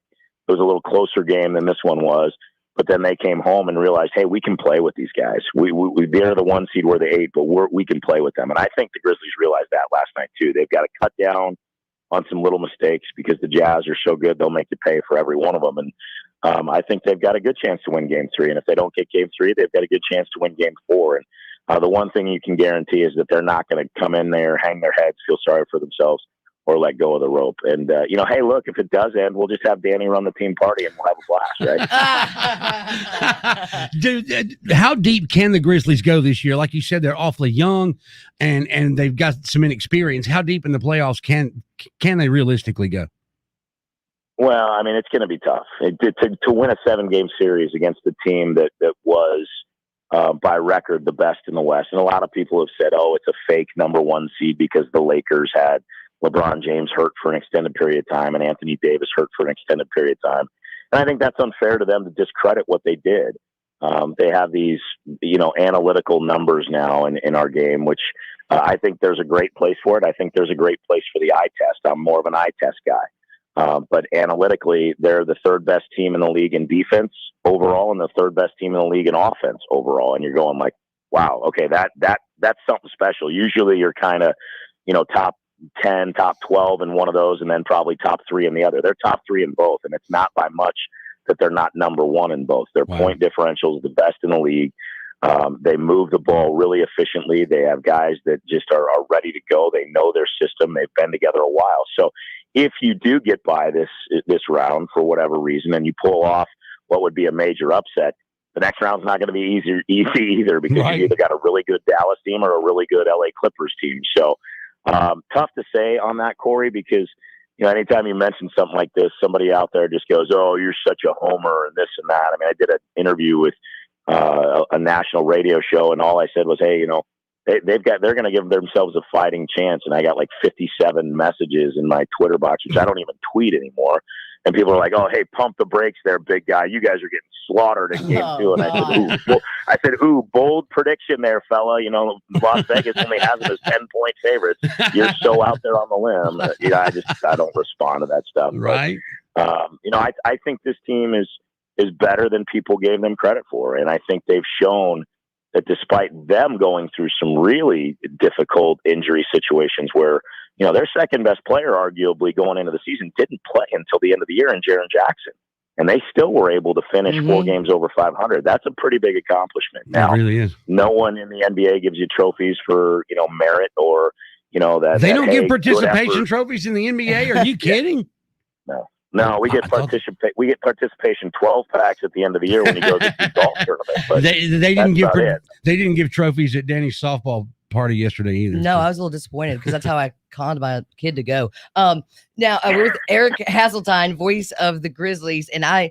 It was a little closer game than this one was, but then they came home and realized, hey, we can play with these guys. They're the 1 seed, we're the 8, but we can play with them. And I think the Grizzlies realized that last night too. They've got to cut down on some little mistakes because the Jazz are so good, they'll make you pay for every one of them. And I think they've got a good chance to win game 3. And if they don't get game 3, they've got a good chance to win game 4. And the one thing you can guarantee is that they're not going to come in there, hang their heads, feel sorry for themselves, or let go of the rope. And, hey, look, if it does end, we'll just have Danny run the team party and we'll have a blast, right? Dude, how deep can the Grizzlies go this year? Like you said, they're awfully young and they've got some inexperience. How deep in the playoffs can they realistically go? Well, I mean, it's going to be tough. To win a 7-game series against a team that was, by record, the best in the West. And a lot of people have said, oh, it's a fake number 1 seed because the Lakers had LeBron James hurt for an extended period of time and Anthony Davis hurt for an extended period of time. And I think that's unfair to them to discredit what they did. They have these, analytical numbers now in our game, which I think there's a great place for it. I think there's a great place for the eye test. I'm more of an eye test guy. But analytically, they're the 3rd best team in the league in defense overall and the 3rd best team in the league in offense overall. And you're going like, wow, okay, that's something special. Usually you're kind of, top 10, top 12 in one of those, and then probably top 3 in the other. They're top 3 in both, and it's not by much that they're not number 1 in both. Their point differential is the best in the league. They move the ball really efficiently. They have guys that just are ready to go. They know their system. They've been together a while. So if you do get by this round for whatever reason, and you pull off what would be a major upset, the next round's not going to be easy either, because you either got a really good Dallas team or a really good LA Clippers team. So tough to say on that, Corey, because anytime you mention something like this, somebody out there just goes, "Oh, you're such a homer," and this and that. I mean, I did an interview with a national radio show, and all I said was, "Hey, they're going to give themselves a fighting chance." And I got like 57 messages in my Twitter box, which I don't even tweet anymore. And people are like, "Oh, hey, pump the brakes there, big guy. You guys are getting slaughtered in game 2. And I said, ooh, bold prediction there, fella. Las Vegas only has them as 10-point favorites. You're so out there on the limb. I don't respond to that stuff. Right. But, I think this team is better than people gave them credit for. And I think they've shown that despite them going through some really difficult injury situations where, their second best player, arguably going into the season, didn't play until the end of the year in Jaren Jackson. And they still were able to finish 4 games over 500. That's a pretty big accomplishment. Now, it really is. No one in the NBA gives you trophies for, merit or, that. They don't give participation trophies in the NBA. Are you kidding? No, we get participation 12 packs at the end of the year when you go to the golf tournament. But they didn't give trophies at Danny's softball party yesterday either. No, I was a little disappointed because that's how I conned my kid to go. Now we're with Eric Hasseltine, voice of the Grizzlies, and I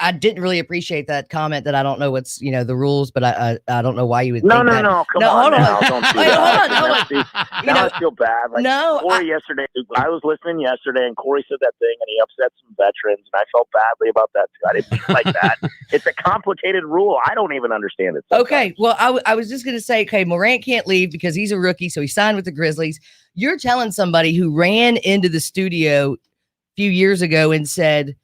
I didn't really appreciate that comment that I don't know what's, the rules, but I don't know why you would No, think no, that. no. Come No, on hold on. now. Don't do Wait, that. hold on. See, You now know, I feel bad. Like no, Corey yesterday, I was listening yesterday, and Corey said that thing, and he upset some veterans, and I felt badly about that too. I didn't mean like that. It's a complicated rule. I don't even understand it sometimes. Okay, well, I was just going to say, okay, Morant can't leave because he's a rookie, so he signed with the Grizzlies. You're telling somebody who ran into the studio a few years ago and said,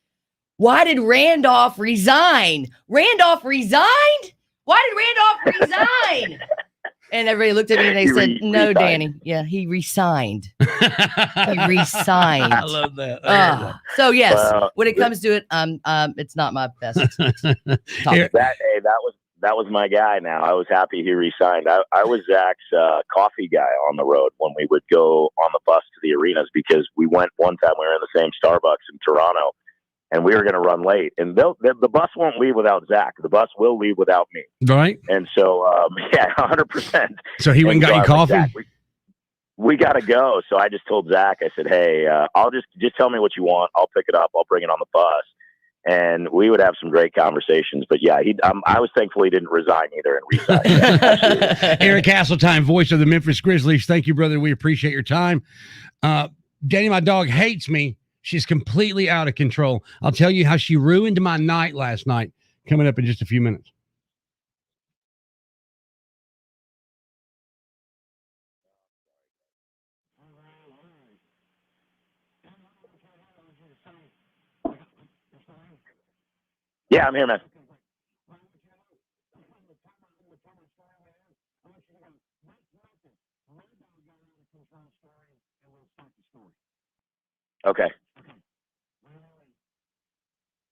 why did Randolph resign? Randolph resigned? Why did Randolph resign? And everybody looked at me and they said, no, Danny. Yeah, he resigned. He resigned. I love that. So, yes, Well, when it comes to it, it's not my best topic. That was my guy now. I was happy he resigned. I was Zach's coffee guy on the road when we would go on the bus to the arenas, because we went one time, we were in the same Starbucks in Toronto, and we were going to run late. And the bus won't leave without Zach. The bus will leave without me. Right. And so, 100%. So he went and got you coffee? Zach, we got to go. So I just told Zach, I said, hey, I'll just tell me what you want. I'll pick it up. I'll bring it on the bus. And we would have some great conversations. But yeah, I was thankful he didn't resign either and resign. Eric Hasseltine, voice of the Memphis Grizzlies. Thank you, brother. We appreciate your time. Danny, my dog, hates me. She's completely out of control. I'll tell you how she ruined my night last night, coming up in just a few minutes. Yeah, I'm here, man. Okay.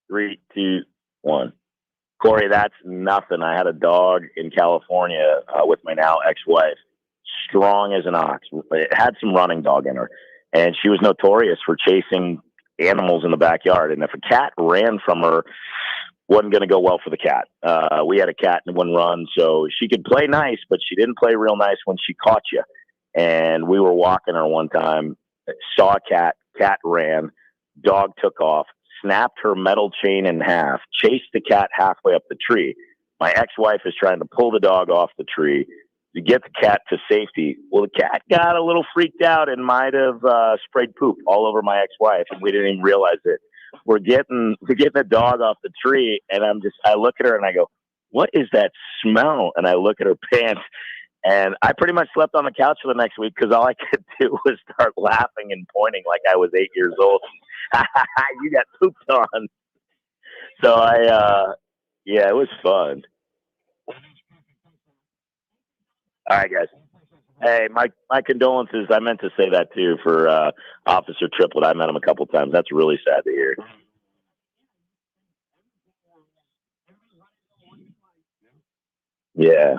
3, 2, 1. Corey, that's nothing. I had a dog in California with my now ex-wife, strong as an ox. It had some running dog in her, and she was notorious for chasing animals in the backyard. And if a cat ran from her, wasn't going to go well for the cat. We had a cat in one run, so she could play nice, but she didn't play real nice when she caught you. And we were walking her one time, saw a cat ran, dog took off, snapped her metal chain in half, chased the cat halfway up the tree. My ex-wife is trying to pull the dog off the tree to get the cat to safety. Well, the cat got a little freaked out and might have sprayed poop all over my ex-wife, and we didn't even realize it. We're getting the dog off the tree, and I look at her and I go, what is that smell? And I look at her pants, and I pretty much slept on the couch for the next week because all I could do was start laughing and pointing like I was 8 years old. You got pooped on. So it was fun. All right, guys. Hey, my condolences. I meant to say that too for Officer Triplett. I met him a couple times. That's really sad to hear. Yeah.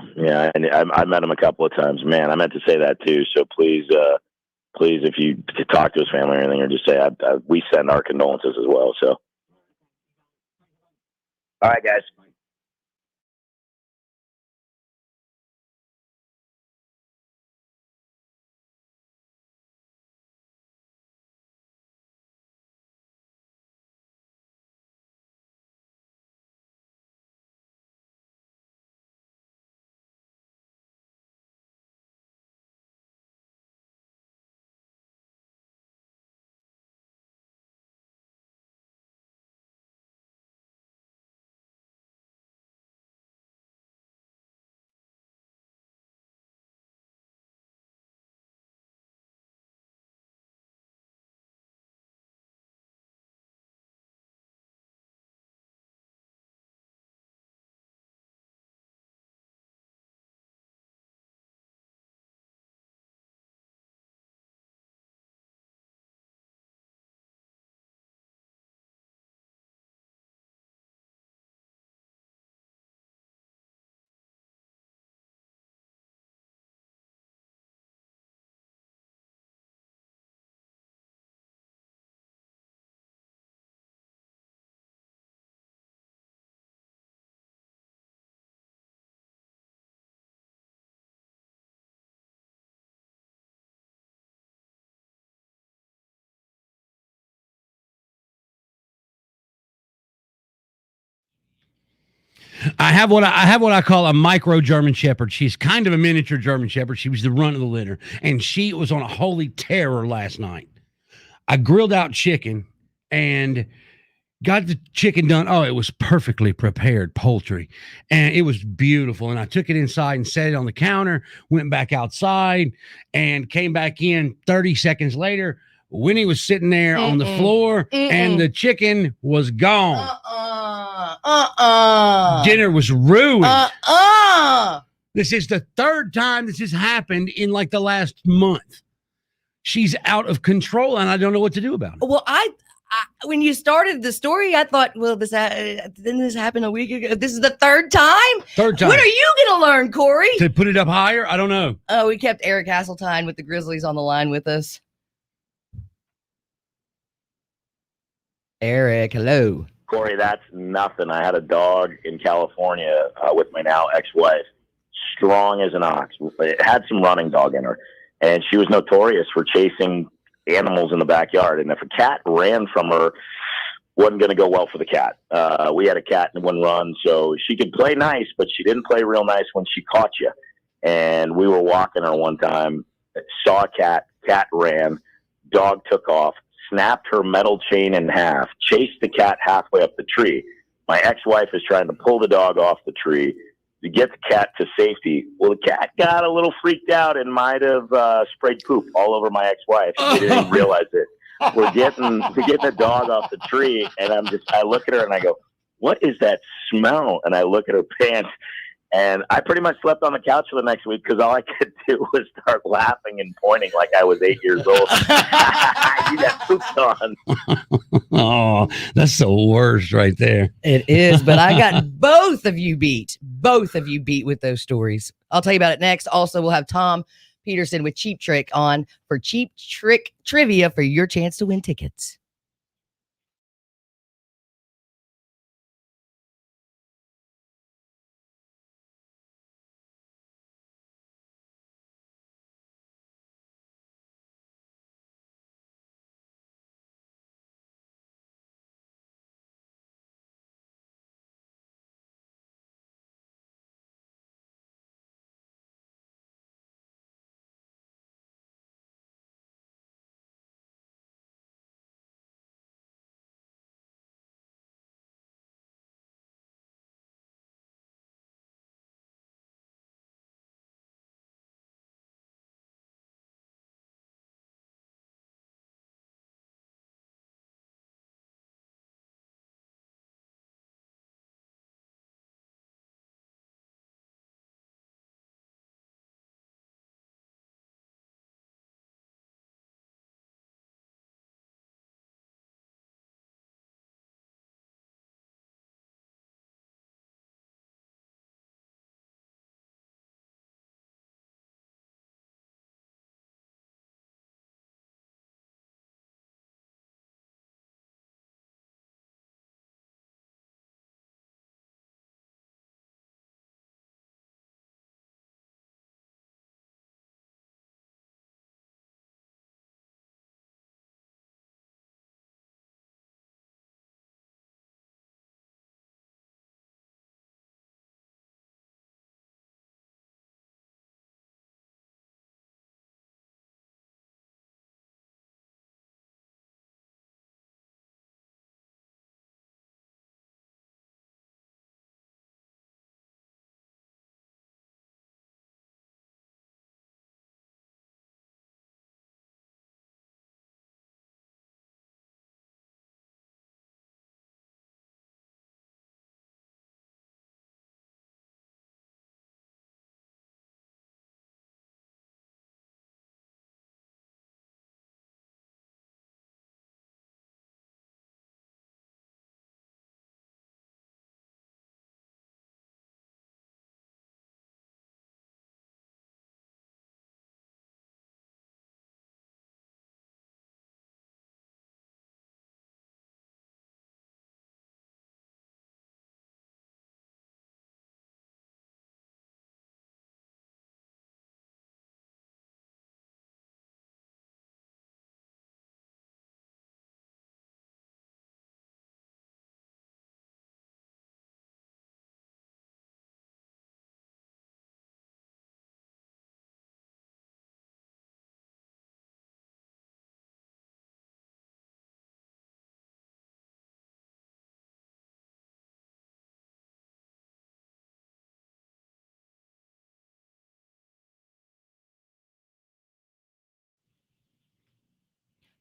And I met him a couple of times. Man, I meant to say that too. So please, if you talk to his family or anything, or just say we send our condolences as well. So, all right, guys. I have what I call a micro German Shepherd. She's kind of a miniature German Shepherd. She was the runt of the litter, and she was on a holy terror last night. I grilled out chicken and got the chicken done. Oh, it was perfectly prepared poultry, and it was beautiful. And I took it inside and set it on the counter, went back outside, and came back in 30 seconds later. Winnie was sitting there on the floor, and the chicken was gone. Dinner was ruined. This is the third time this has happened in like the last month. She's out of control, and I don't know what to do about it. Well, I when you started the story, I thought, well, didn't this happen a week ago? This is the third time? Third time. When are you going to learn, Corey? To put it up higher? I don't know. Oh, we kept Eric Hasseltine with the Grizzlies on the line with us. Eric, hello. Corey, that's nothing. I had a dog in California with my now ex-wife, strong as an ox. It had some running dog in her, and she was notorious for chasing animals in the backyard. And if a cat ran from her, wasn't going to go well for the cat. We had a cat in one run, so she could play nice, but she didn't play real nice when she caught you. And we were walking her one time, saw a cat ran, dog took off, snapped her metal chain in half, chased the cat halfway up the tree. My ex-wife is trying to pull the dog off the tree to get the cat to safety. Well, the cat got a little freaked out and might have sprayed poop all over my ex-wife. She didn't even realize it. We're getting the dog off the tree, and I look at her and I go, "What is that smell?" And I look at her pants, and I pretty much slept on the couch for the next week because all I could do was start laughing and pointing like I was 8 years old. You got pooped on. Oh, that's the worst right there. It is, but I got both of you beat with those stories. I'll tell you about it next. Also, we'll have Tom Pedersson with Cheap Trick on for Cheap Trick Trivia for your chance to win tickets.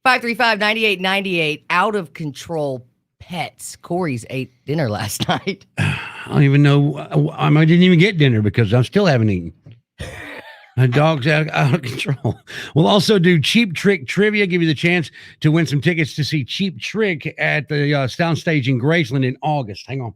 535-9898. Out of control pets. Corey's ate dinner last night. I don't even know. I didn't even get dinner because I still haven't eaten. My dog's out of control. We'll also do Cheap Trick trivia. Give you the chance to win some tickets to see Cheap Trick at the Soundstage in Graceland in August. Hang on.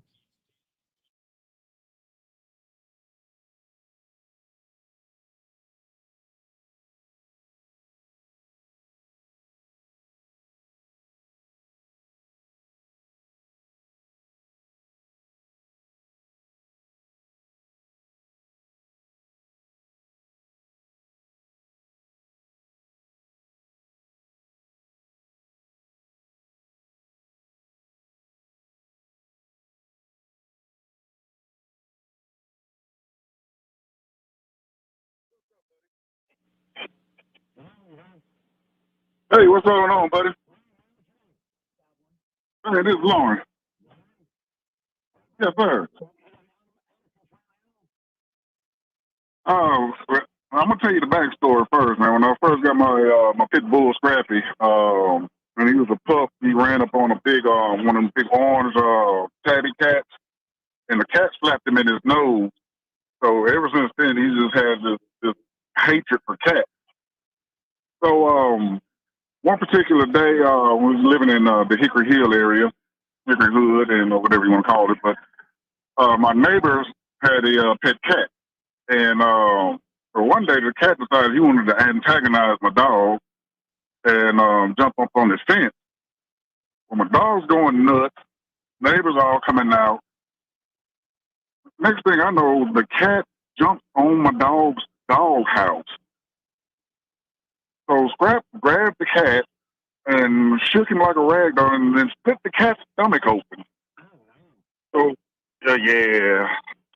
Hey, what's going on, buddy? Hey, this is Lauren. Yes, sir. Well, I'm gonna tell you the backstory first, man. When I first got my pit bull Scrappy, and he was a pup, he ran up on a big one of them big orange tabby cats, and the cat slapped him in his nose. So ever since then, he just had this hatred for cats. So one particular day, we was living in the Hickory Hill area, Hickory Hood, and whatever you want to call it. But my neighbors had a pet cat, and so one day the cat decided he wanted to antagonize my dog and jump up on his fence. Well, my dog's going nuts. Neighbors all coming out. Next thing I know, the cat jumps on my dog's dog house. So Scrap grabbed the cat and shook him like a rag doll and then split the cat's stomach open. So, yeah.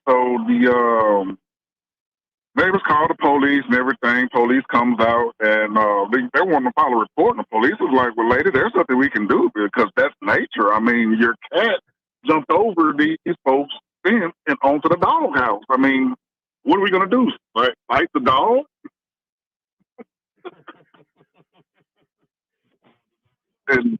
So the neighbors called the police and everything. Police comes out and they want to file a report. And the police was like, well, lady, there's nothing we can do because that's nature. I mean, your cat jumped over these folks' fence and onto the doghouse. I mean, what are we going to do? Like, fight the dog? And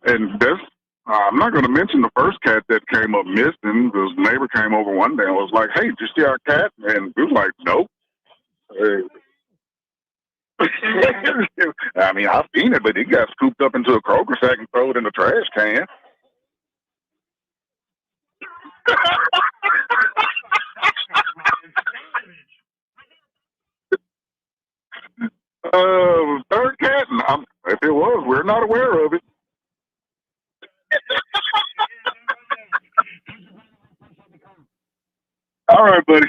And that's, I'm not going to mention the first cat that came up missing. This neighbor came over one day and was like, hey, did you see our cat? And we was like, nope. I mean, I've seen it, but it got scooped up into a Kroger sack and thrown in the trash can. Third cat, if it was, we're not aware of it. All right, buddy.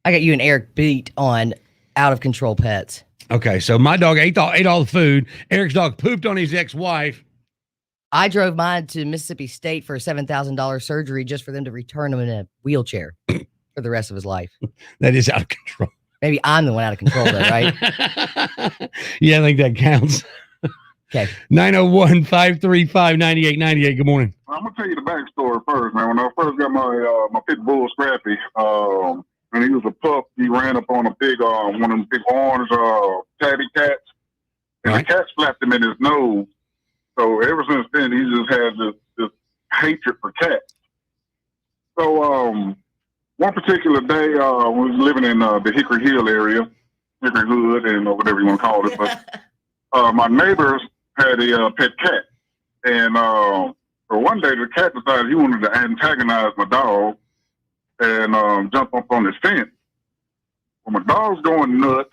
I got you and Eric beat on out of control pets. Okay, so my dog ate all the food. Eric's dog pooped on his ex-wife. I drove mine to Mississippi State for a $7,000 surgery just for them to return him in a wheelchair for the rest of his life. That is out of control. Maybe I'm the one out of control, though, right? Yeah, I think that counts. Okay. 901-535-9898. Good morning. I'm gonna tell you the backstory first, man. When I first got my pit bull Scrappy, and he was a pup, he ran up on a big one of them big orange tabby cats, and the cat slapped him in his nose. So ever since then, he just had this hatred for cats. So one particular day, we was living in the Hickory Hill area, Hickory Hood, and whatever you want to call it. But my neighbors had a pet cat, and so one day the cat decided he wanted to antagonize my dog and jump up on his fence. Well, my dog's going nuts.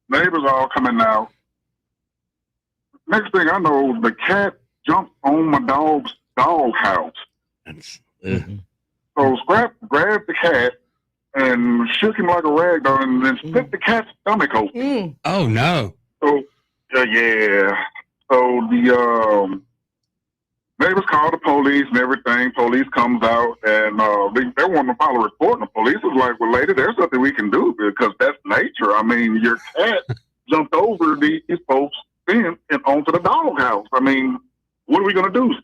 Neighbors all coming out. Next thing I know, the cat jumped on my dog's dog house. So Scrap grabbed the cat and shook him like a rag doll and then split the cat's stomach open. Oh, no. So, yeah. So the neighbors called the police and everything. Police comes out and they want to file a report. And the police was like, well, lady, there's nothing we can do because that's nature. I mean, your cat jumped over these folks' fence and onto the dog house. I mean, what are we going to do?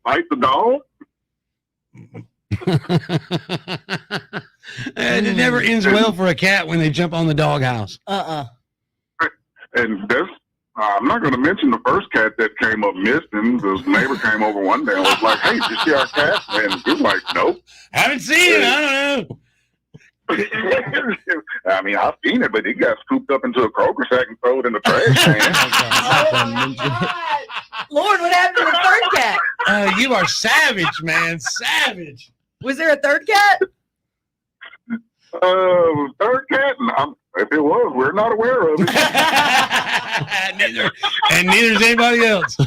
Fight the dog? And it never ends well for a cat when they jump on the doghouse. And this, I'm not going to mention the first cat that came up missing. The neighbor came over one day and was like, hey, did you see our cat? And he was like, nope. Haven't seen it. I don't know. I mean, I've seen it, but it got scooped up into a Kroger sack and thrown in the trash can. Lord, what happened to the third cat? You are savage, man. Savage. Was there a third cat? Third cat? If it was, we're not aware of it. neither is anybody else.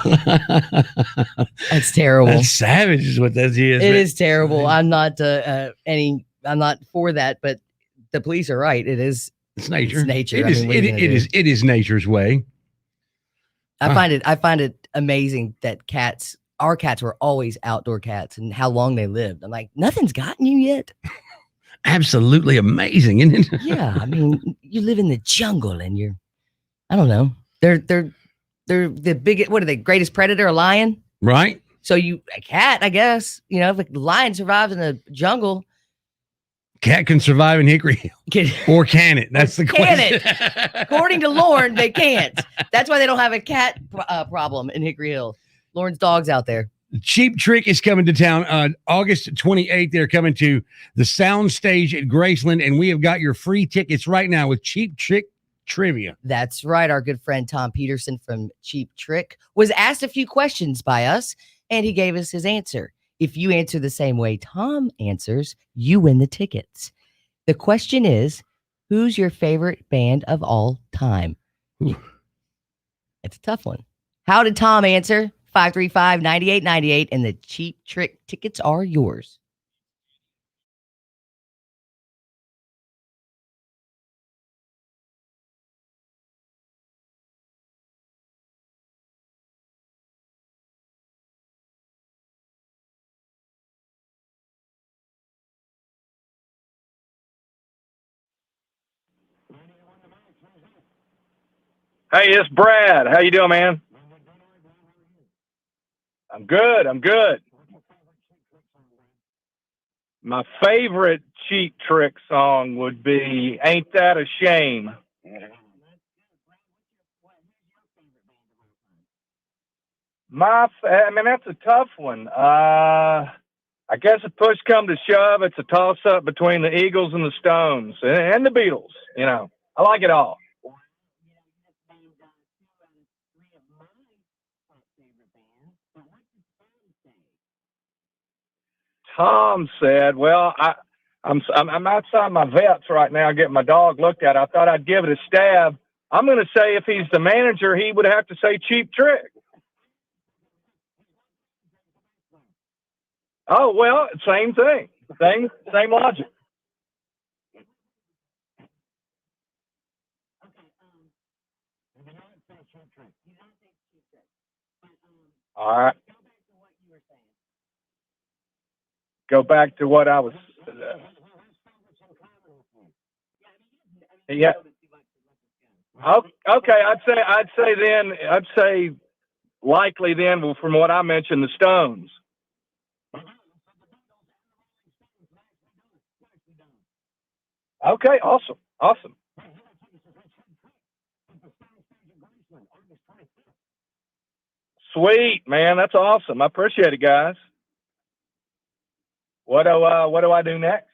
That's terrible. That's savage is what that is. It is terrible. I'm not I'm not for that, but the police are right. It's nature. It's nature. It is nature's way. I find it amazing that our cats were always outdoor cats and how long they lived. I'm like, nothing's gotten you yet. Absolutely amazing, isn't it? Yeah, I mean, you live in the jungle and I don't know. They're the biggest. What are they? Greatest predator, a lion, right? So a cat, I guess. If a lion survives in the jungle, cat can survive in Hickory Hill, or can it? That's the question. Can it? According to Lauren, they can't. That's why they don't have a cat problem in Hickory Hill. Lauren's dog's out there. Cheap Trick is coming to town August 28th. They're coming to the Sound Stage at Graceland, and we have got your free tickets right now with Cheap Trick Trivia. That's right. Our good friend Tom Pedersson from Cheap Trick was asked a few questions by us, and he gave us his answer. If you answer the same way Tom answers, you win the tickets. The question is, who's your favorite band of all time? Ooh. It's a tough one. How did Tom answer? 535-9898, and the Cheap Trick tickets are yours. Hey, it's Brad. How you doing, man? I'm good. My favorite Cheap Trick song would be Ain't That a Shame? That's a tough one. I guess if push come to shove, it's a toss-up between the Eagles and the Stones and the Beatles. I like it all. Tom said, well, I'm outside my vet's right now getting my dog looked at. I thought I'd give it a stab. I'm going to say if he's the manager, he would have to say Cheap Trick. Oh, well, same thing. Same logic. All right. Go back to what I was. Yeah. Okay. I'd say likely then from what I mentioned, the Stones. Okay. Awesome. Sweet, man. That's awesome. I appreciate it, guys. What do I do next?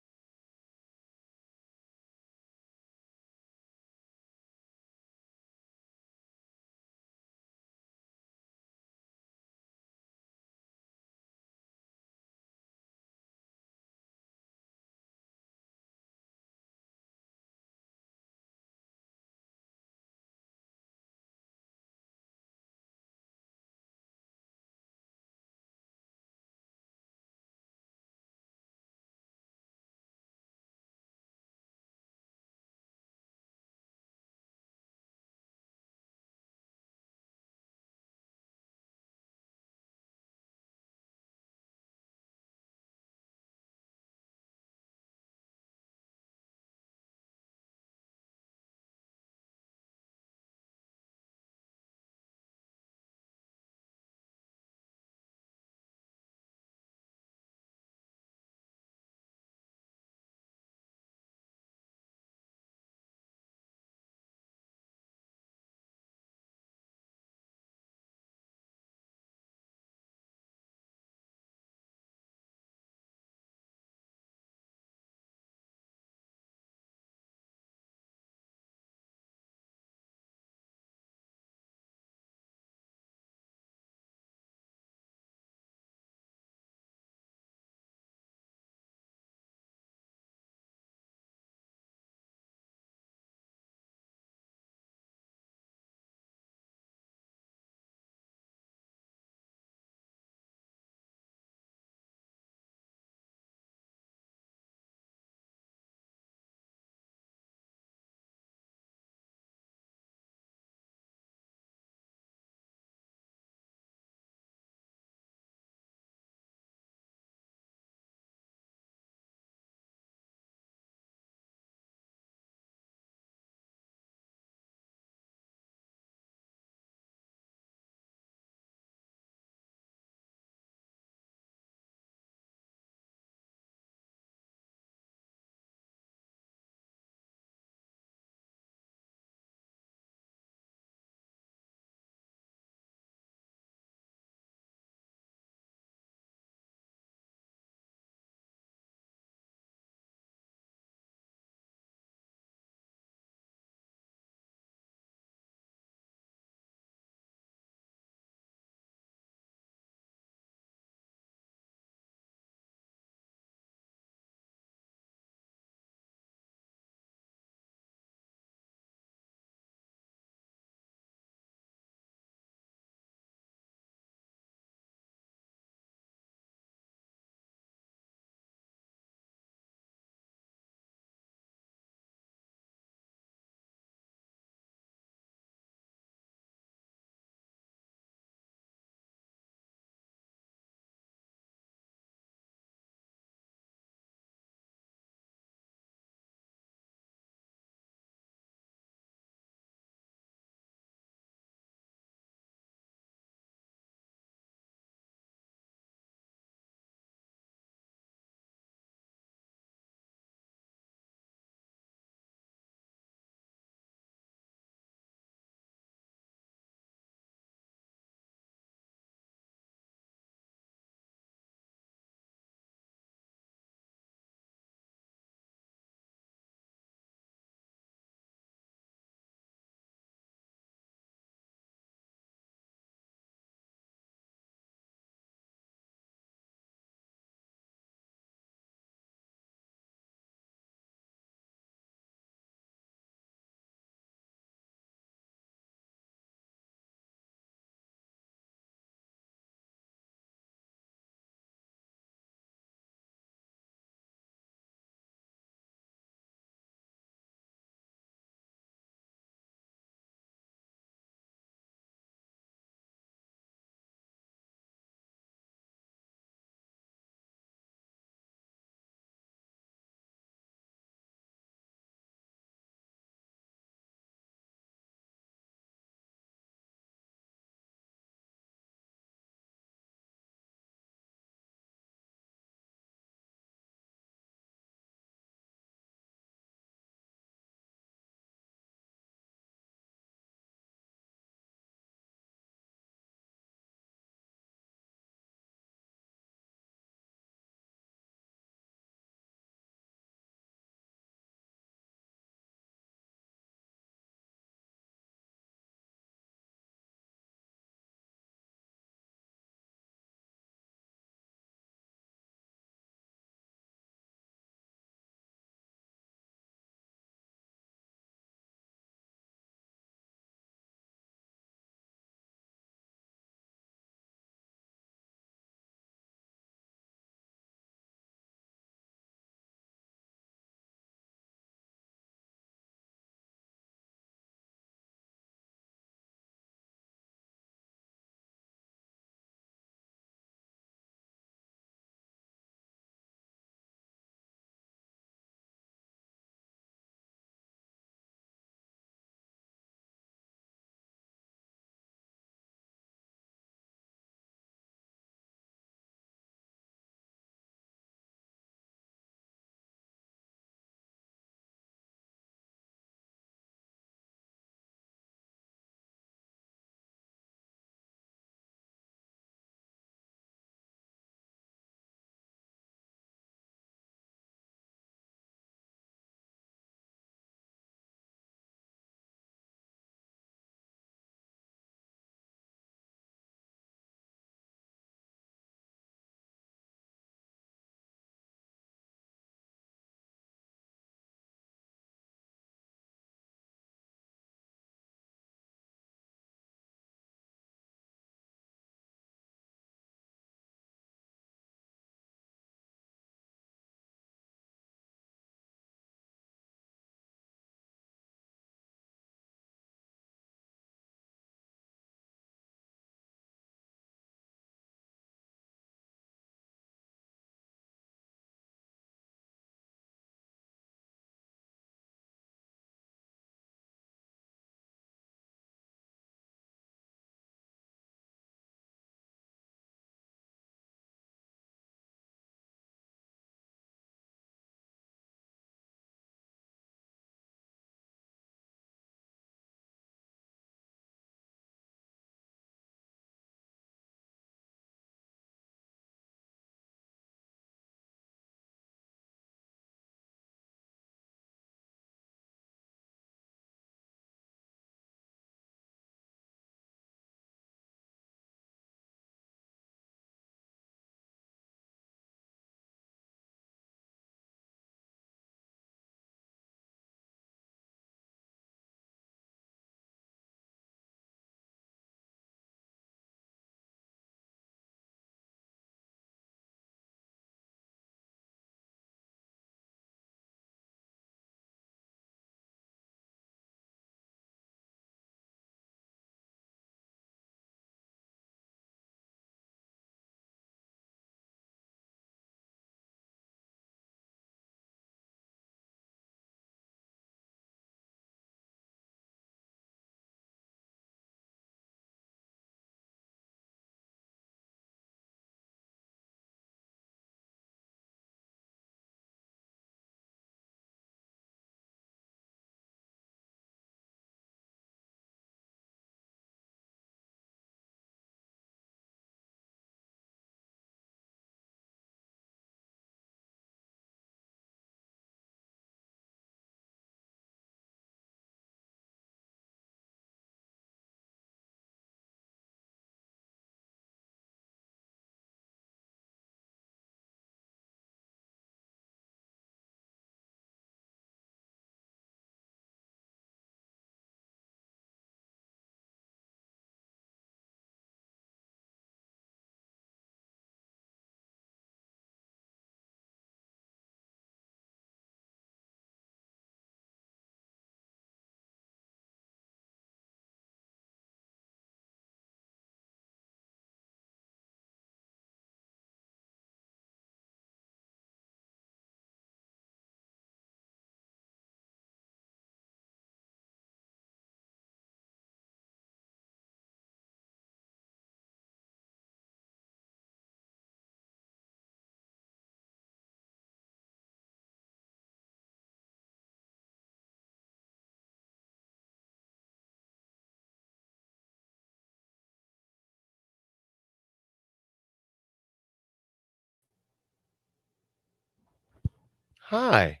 Hi.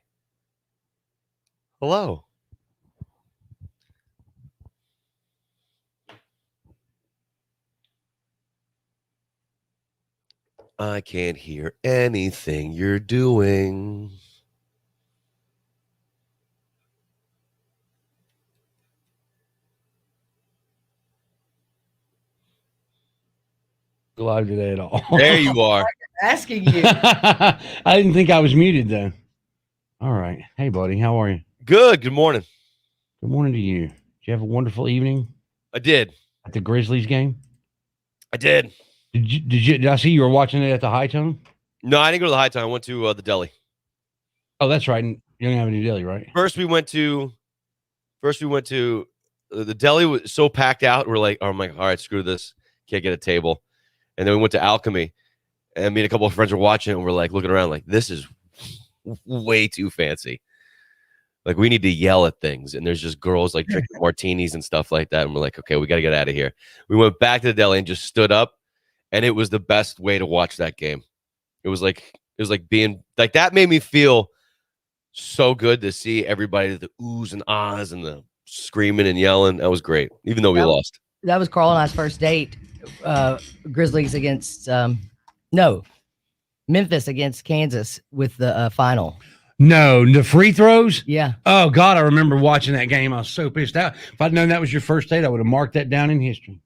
Hello. I can't hear anything you're doing. Live today at all. There you are. Asking you. I didn't think I was muted though. All right. Hey, buddy. How are you? Good. Good morning. Good morning to you. Did you have a wonderful evening I did. at the Grizzlies game? I did. Did I see you were watching it at the High Tone? No, I didn't go to the High Time. I went to the deli. Oh, that's right. You don't have any deli, right? First, we went to the deli. Was so packed out. We're like, oh my, all right, screw this. Can't get a table. And then we went to Alchemy, and me and a couple of friends were watching it, and we're like looking around, like this is way too fancy. Like we need to yell at things, and there's just girls like drinking martinis and stuff like that. And we're like, okay, we got to get out of here. We went back to the deli and just stood up, and it was the best way to watch that game. It was like being like that made me feel so good to see everybody, the oohs and ahs and the screaming and yelling. That was great, even though we lost. That was Carl and I's first date. Grizzlies against Memphis against Kansas with the final. No, the free throws? Yeah. Oh, God, I remember watching that game. I was so pissed out. If I'd known that was your first date, I would have marked that down in history.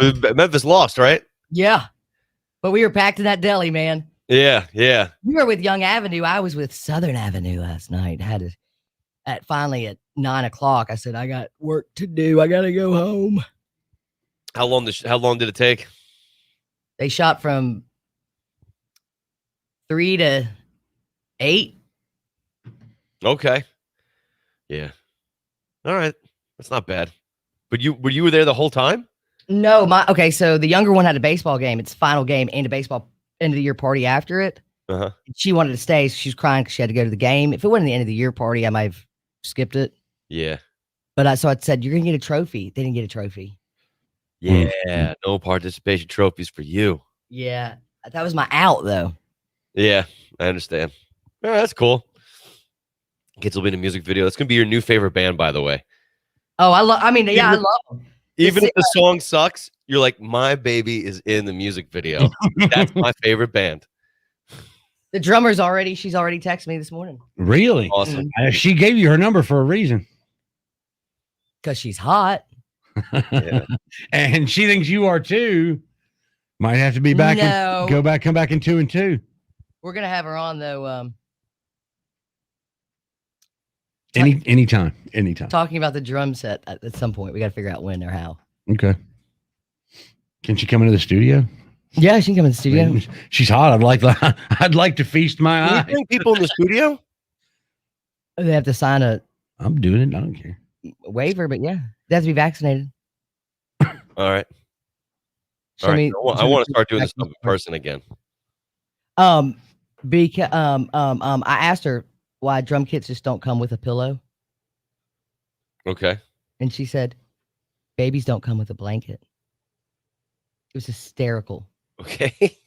Memphis lost, right? Yeah. But we were packed in that deli, man. Yeah, yeah. You were with Young Avenue. I was with Southern Avenue last night. Finally at 9:00. I said, I got work to do. I got to go home. How long did it take? They shot from 3 to 8. Okay. Yeah. All right. That's not bad. But you were there the whole time? No, so the younger one had a baseball game. It's final game and a baseball end of the year party after it. Uh-huh. She wanted to stay, so she was crying because she had to go to the game. If it wasn't the end of the year party, I might have skipped it. Yeah. But so I said, you're going to get a trophy. They didn't get a trophy. Yeah. No participation trophies for you. Yeah. That was my out, though. Yeah, I understand. Oh, that's cool. Kids will be in a music video. That's going to be your new favorite band, by the way. Oh, I love them. Even if the song sucks, you're like, my baby is in the music video. That's my favorite band. The drummer's she's already texted me this morning. Really? Awesome. She gave you her number for a reason. Because she's hot. Yeah. And she thinks you are too. Might have to be back come back in 2 and 2. We're going to have her on, though. Anytime. Talking about the drum set at some point. We got to figure out when or how. Okay. Can she come into the studio? Yeah, she can come in the studio. She's hot. I'd like to feast my Can eyes. you bring people in the studio? They have to sign I'm doing it. I don't care. waiver, but yeah, they have to be vaccinated. All right. Show All right. me- I want to start doing this stuff in person again. Because I asked her why drum kits just don't come with a pillow, Okay. and she said, "Babies don't come with a blanket." It was hysterical. Okay.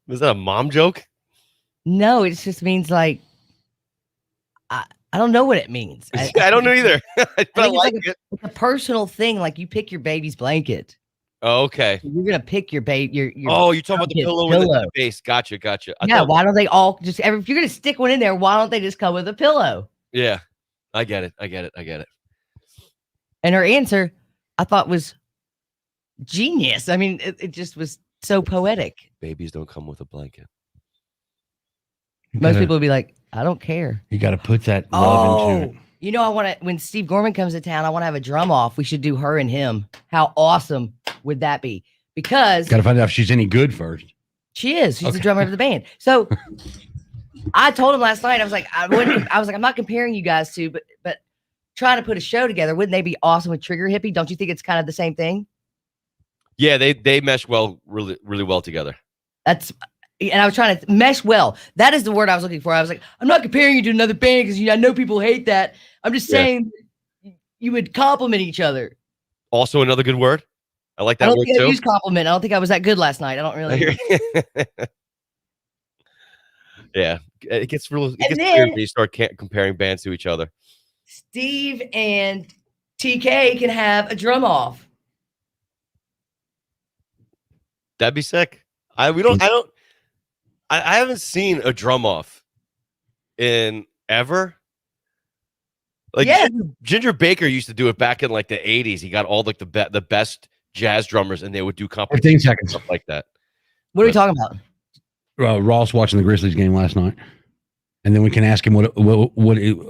Was that a mom joke? No, it just means like I don't know what it means. I don't know either. But I like it. It's a personal thing. Like you pick your baby's blanket. Oh, okay. You're gonna pick your baby. Your Oh, you're talking about the kid's pillow with the base. Gotcha. Yeah. Why don't they all just? If you're gonna stick one in there, why don't they just come with a pillow? Yeah. I get it. And her answer, I thought, was genius. I mean, it just was so poetic. Babies don't come with a blanket. Most people would be like, I don't care. You got to put that love into it. You know, I want to, when Steve Gorman comes to town, I want to have a drum off. We should do her and him. How awesome would that be? Because Got to find out if she's any good first. she is. She's the drummer of the band. So I told him last night, I was like, I'm not comparing you guys to, but trying to put a show together. Wouldn't they be awesome with Trigger Hippie? Don't you think it's kind of the same thing? Yeah, they mesh really well together. And I was trying to mesh well. That is the word I was looking for. I was like, I'm not comparing you to another band because I know people hate that. I'm just saying you would compliment each other. Also, another good word. I like that I don't word think I too. used compliment. I don't think I was that good last night. I don't really. Yeah, it gets real. It And gets then- weird when you start comparing bands to each other. Steve and TK can have a drum off. That'd be sick. I haven't seen a drum off in ever. Like Yeah. Ginger Baker used to do it back in like the 80s. He got all like the best jazz drummers and they would do 15 competitions seconds. stuff like that. What are we talking about? Ross watching the Grizzlies game last night, and then we can ask him what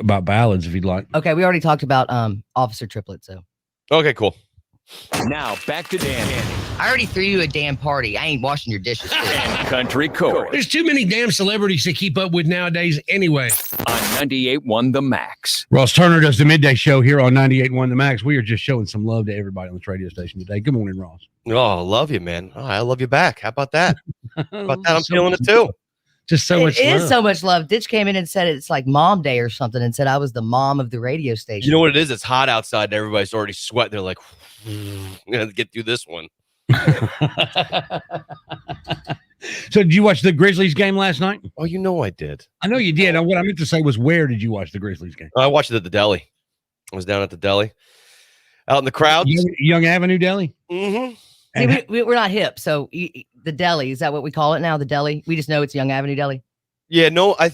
about ballads if he'd like. Okay, we already talked about Officer Triplet, so. Okay, cool. Now back to Danny. I already threw you a damn party. I ain't washing your dishes. Country Chorus There's too many damn celebrities to keep up with nowadays anyway. on 98.1 The Max. Ross Turner does the midday show here on 98.1 The Max. We are just showing some love to everybody on this radio station today. Good morning, Ross. Oh, I love you, man. Oh, I love you back. How about that? I'm feeling it too. Just so much It is love. so much love. Ditch came in and said it's like Mom Day or something and said I was the mom of the radio station. You know what it is? It's hot outside and everybody's already sweating. They're like, I'm going to get through this one. So did you watch the Grizzlies game last night? Oh, you know I did. I know you did. What I meant to say was, where did you watch the Grizzlies game? I watched it at the deli. I was down at the deli, out in the crowd. Young Avenue Deli? Mm-hmm. See, we're not hip, so the deli, is that what we call it now? The deli? We just know it's Young Avenue Deli. Yeah, no, I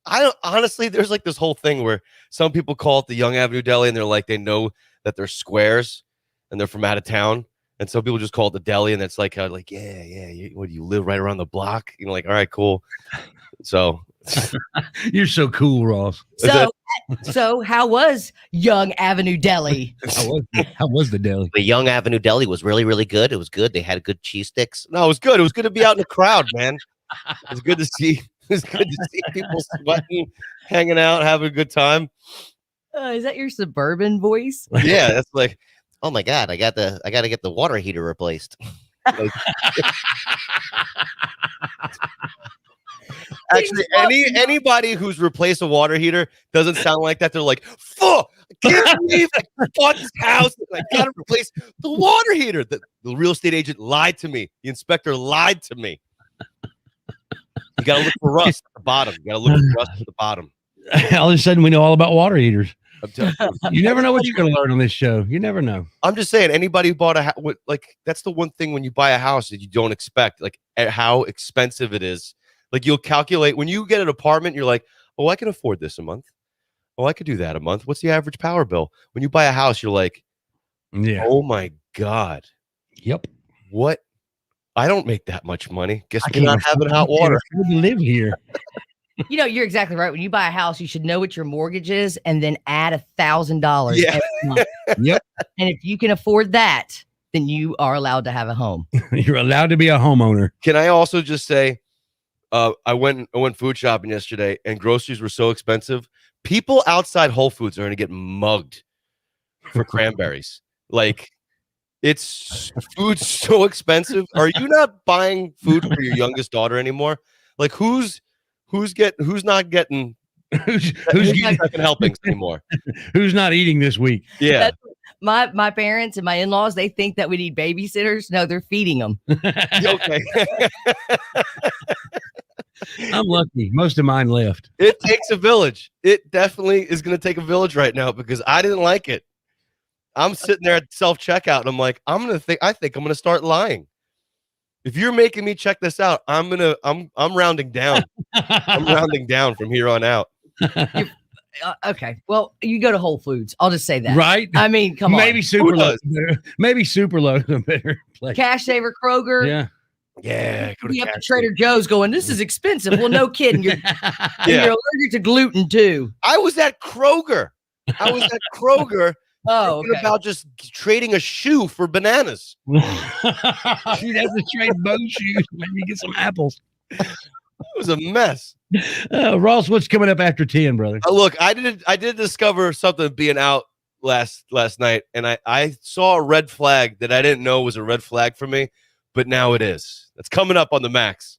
don't honestly. There's like this whole thing where some people call it the Young Avenue Deli, and they're like they know that they're squares and they're from out of town, and some people just call it the deli, and it's like what do you live right around the block? You know, like all right, cool. So you're so cool, Ross. So how was Young Avenue Deli? How was the deli? The Young Avenue Deli was really, really good. It was good. They had good cheese sticks. No, it was good. It was good to be out in the crowd, man. It was good to see. It was good to see people sweating, hanging out, having a good time. Is that your suburban voice? Yeah, that's like, oh my God, I got to get the water heater replaced. Actually, anybody who's replaced a water heater doesn't sound like that. They're like, fuck, I can't believe I bought this house. I got to replace the water heater. The real estate agent lied to me. The inspector lied to me. You got to look for rust at the bottom. You got to look for rust at the bottom. All of a sudden, we know all about water heaters. I'm telling you. You never know what you're going to learn on this show. You never know. I'm just saying, anybody who bought a house, like that's the one thing when you buy a house that you don't expect, like how expensive it is. Like you'll calculate when you get an apartment, you're like, oh, I can afford this a month. Oh, I could do that a month. What's the average power bill? When you buy a house, you're like, yeah. Oh my God. Yep. What? I don't make that much money. Guess we're not having hot water. I live here. You know, you're exactly right. When you buy a house, you should know what your mortgage is and then add $1,000 every month. Yep. And if you can afford that, then you are allowed to have a home. You're allowed to be a homeowner. Can I also just say, I went food shopping yesterday and groceries were so expensive. People outside Whole Foods are going to get mugged for cranberries. Like food's so expensive. Are you not buying food for your youngest daughter anymore? Like who's not getting second helpings anymore? Who's not eating this week? Yeah. My parents and my in-laws, they think that we need babysitters. No, they're feeding them. Okay. I'm lucky. Most of mine left. It takes a village. It definitely is going to take a village right now because I didn't like it. I'm sitting there at self-checkout and I'm like, I think I'm going to start lying. If you're making me check this out, I'm rounding down. I'm rounding down from here on out. Okay. Well, you go to Whole Foods. I'll just say that. Right? I mean, come on. Maybe Superload a better place. Cash Saver, Kroger. Yeah. Yeah. Go to Trader Joe's going, this is expensive. Well, no kidding. You're allergic to gluten too. I was at Kroger. Oh, okay. About just trading a shoe for bananas. You'd have to trade both shoes. Maybe get some apples. It was a mess. Ross, what's coming up after 10, brother? Look, I did discover something being out last night, and I saw a red flag that I didn't know was a red flag for me, but now it is. That's coming up on the Max.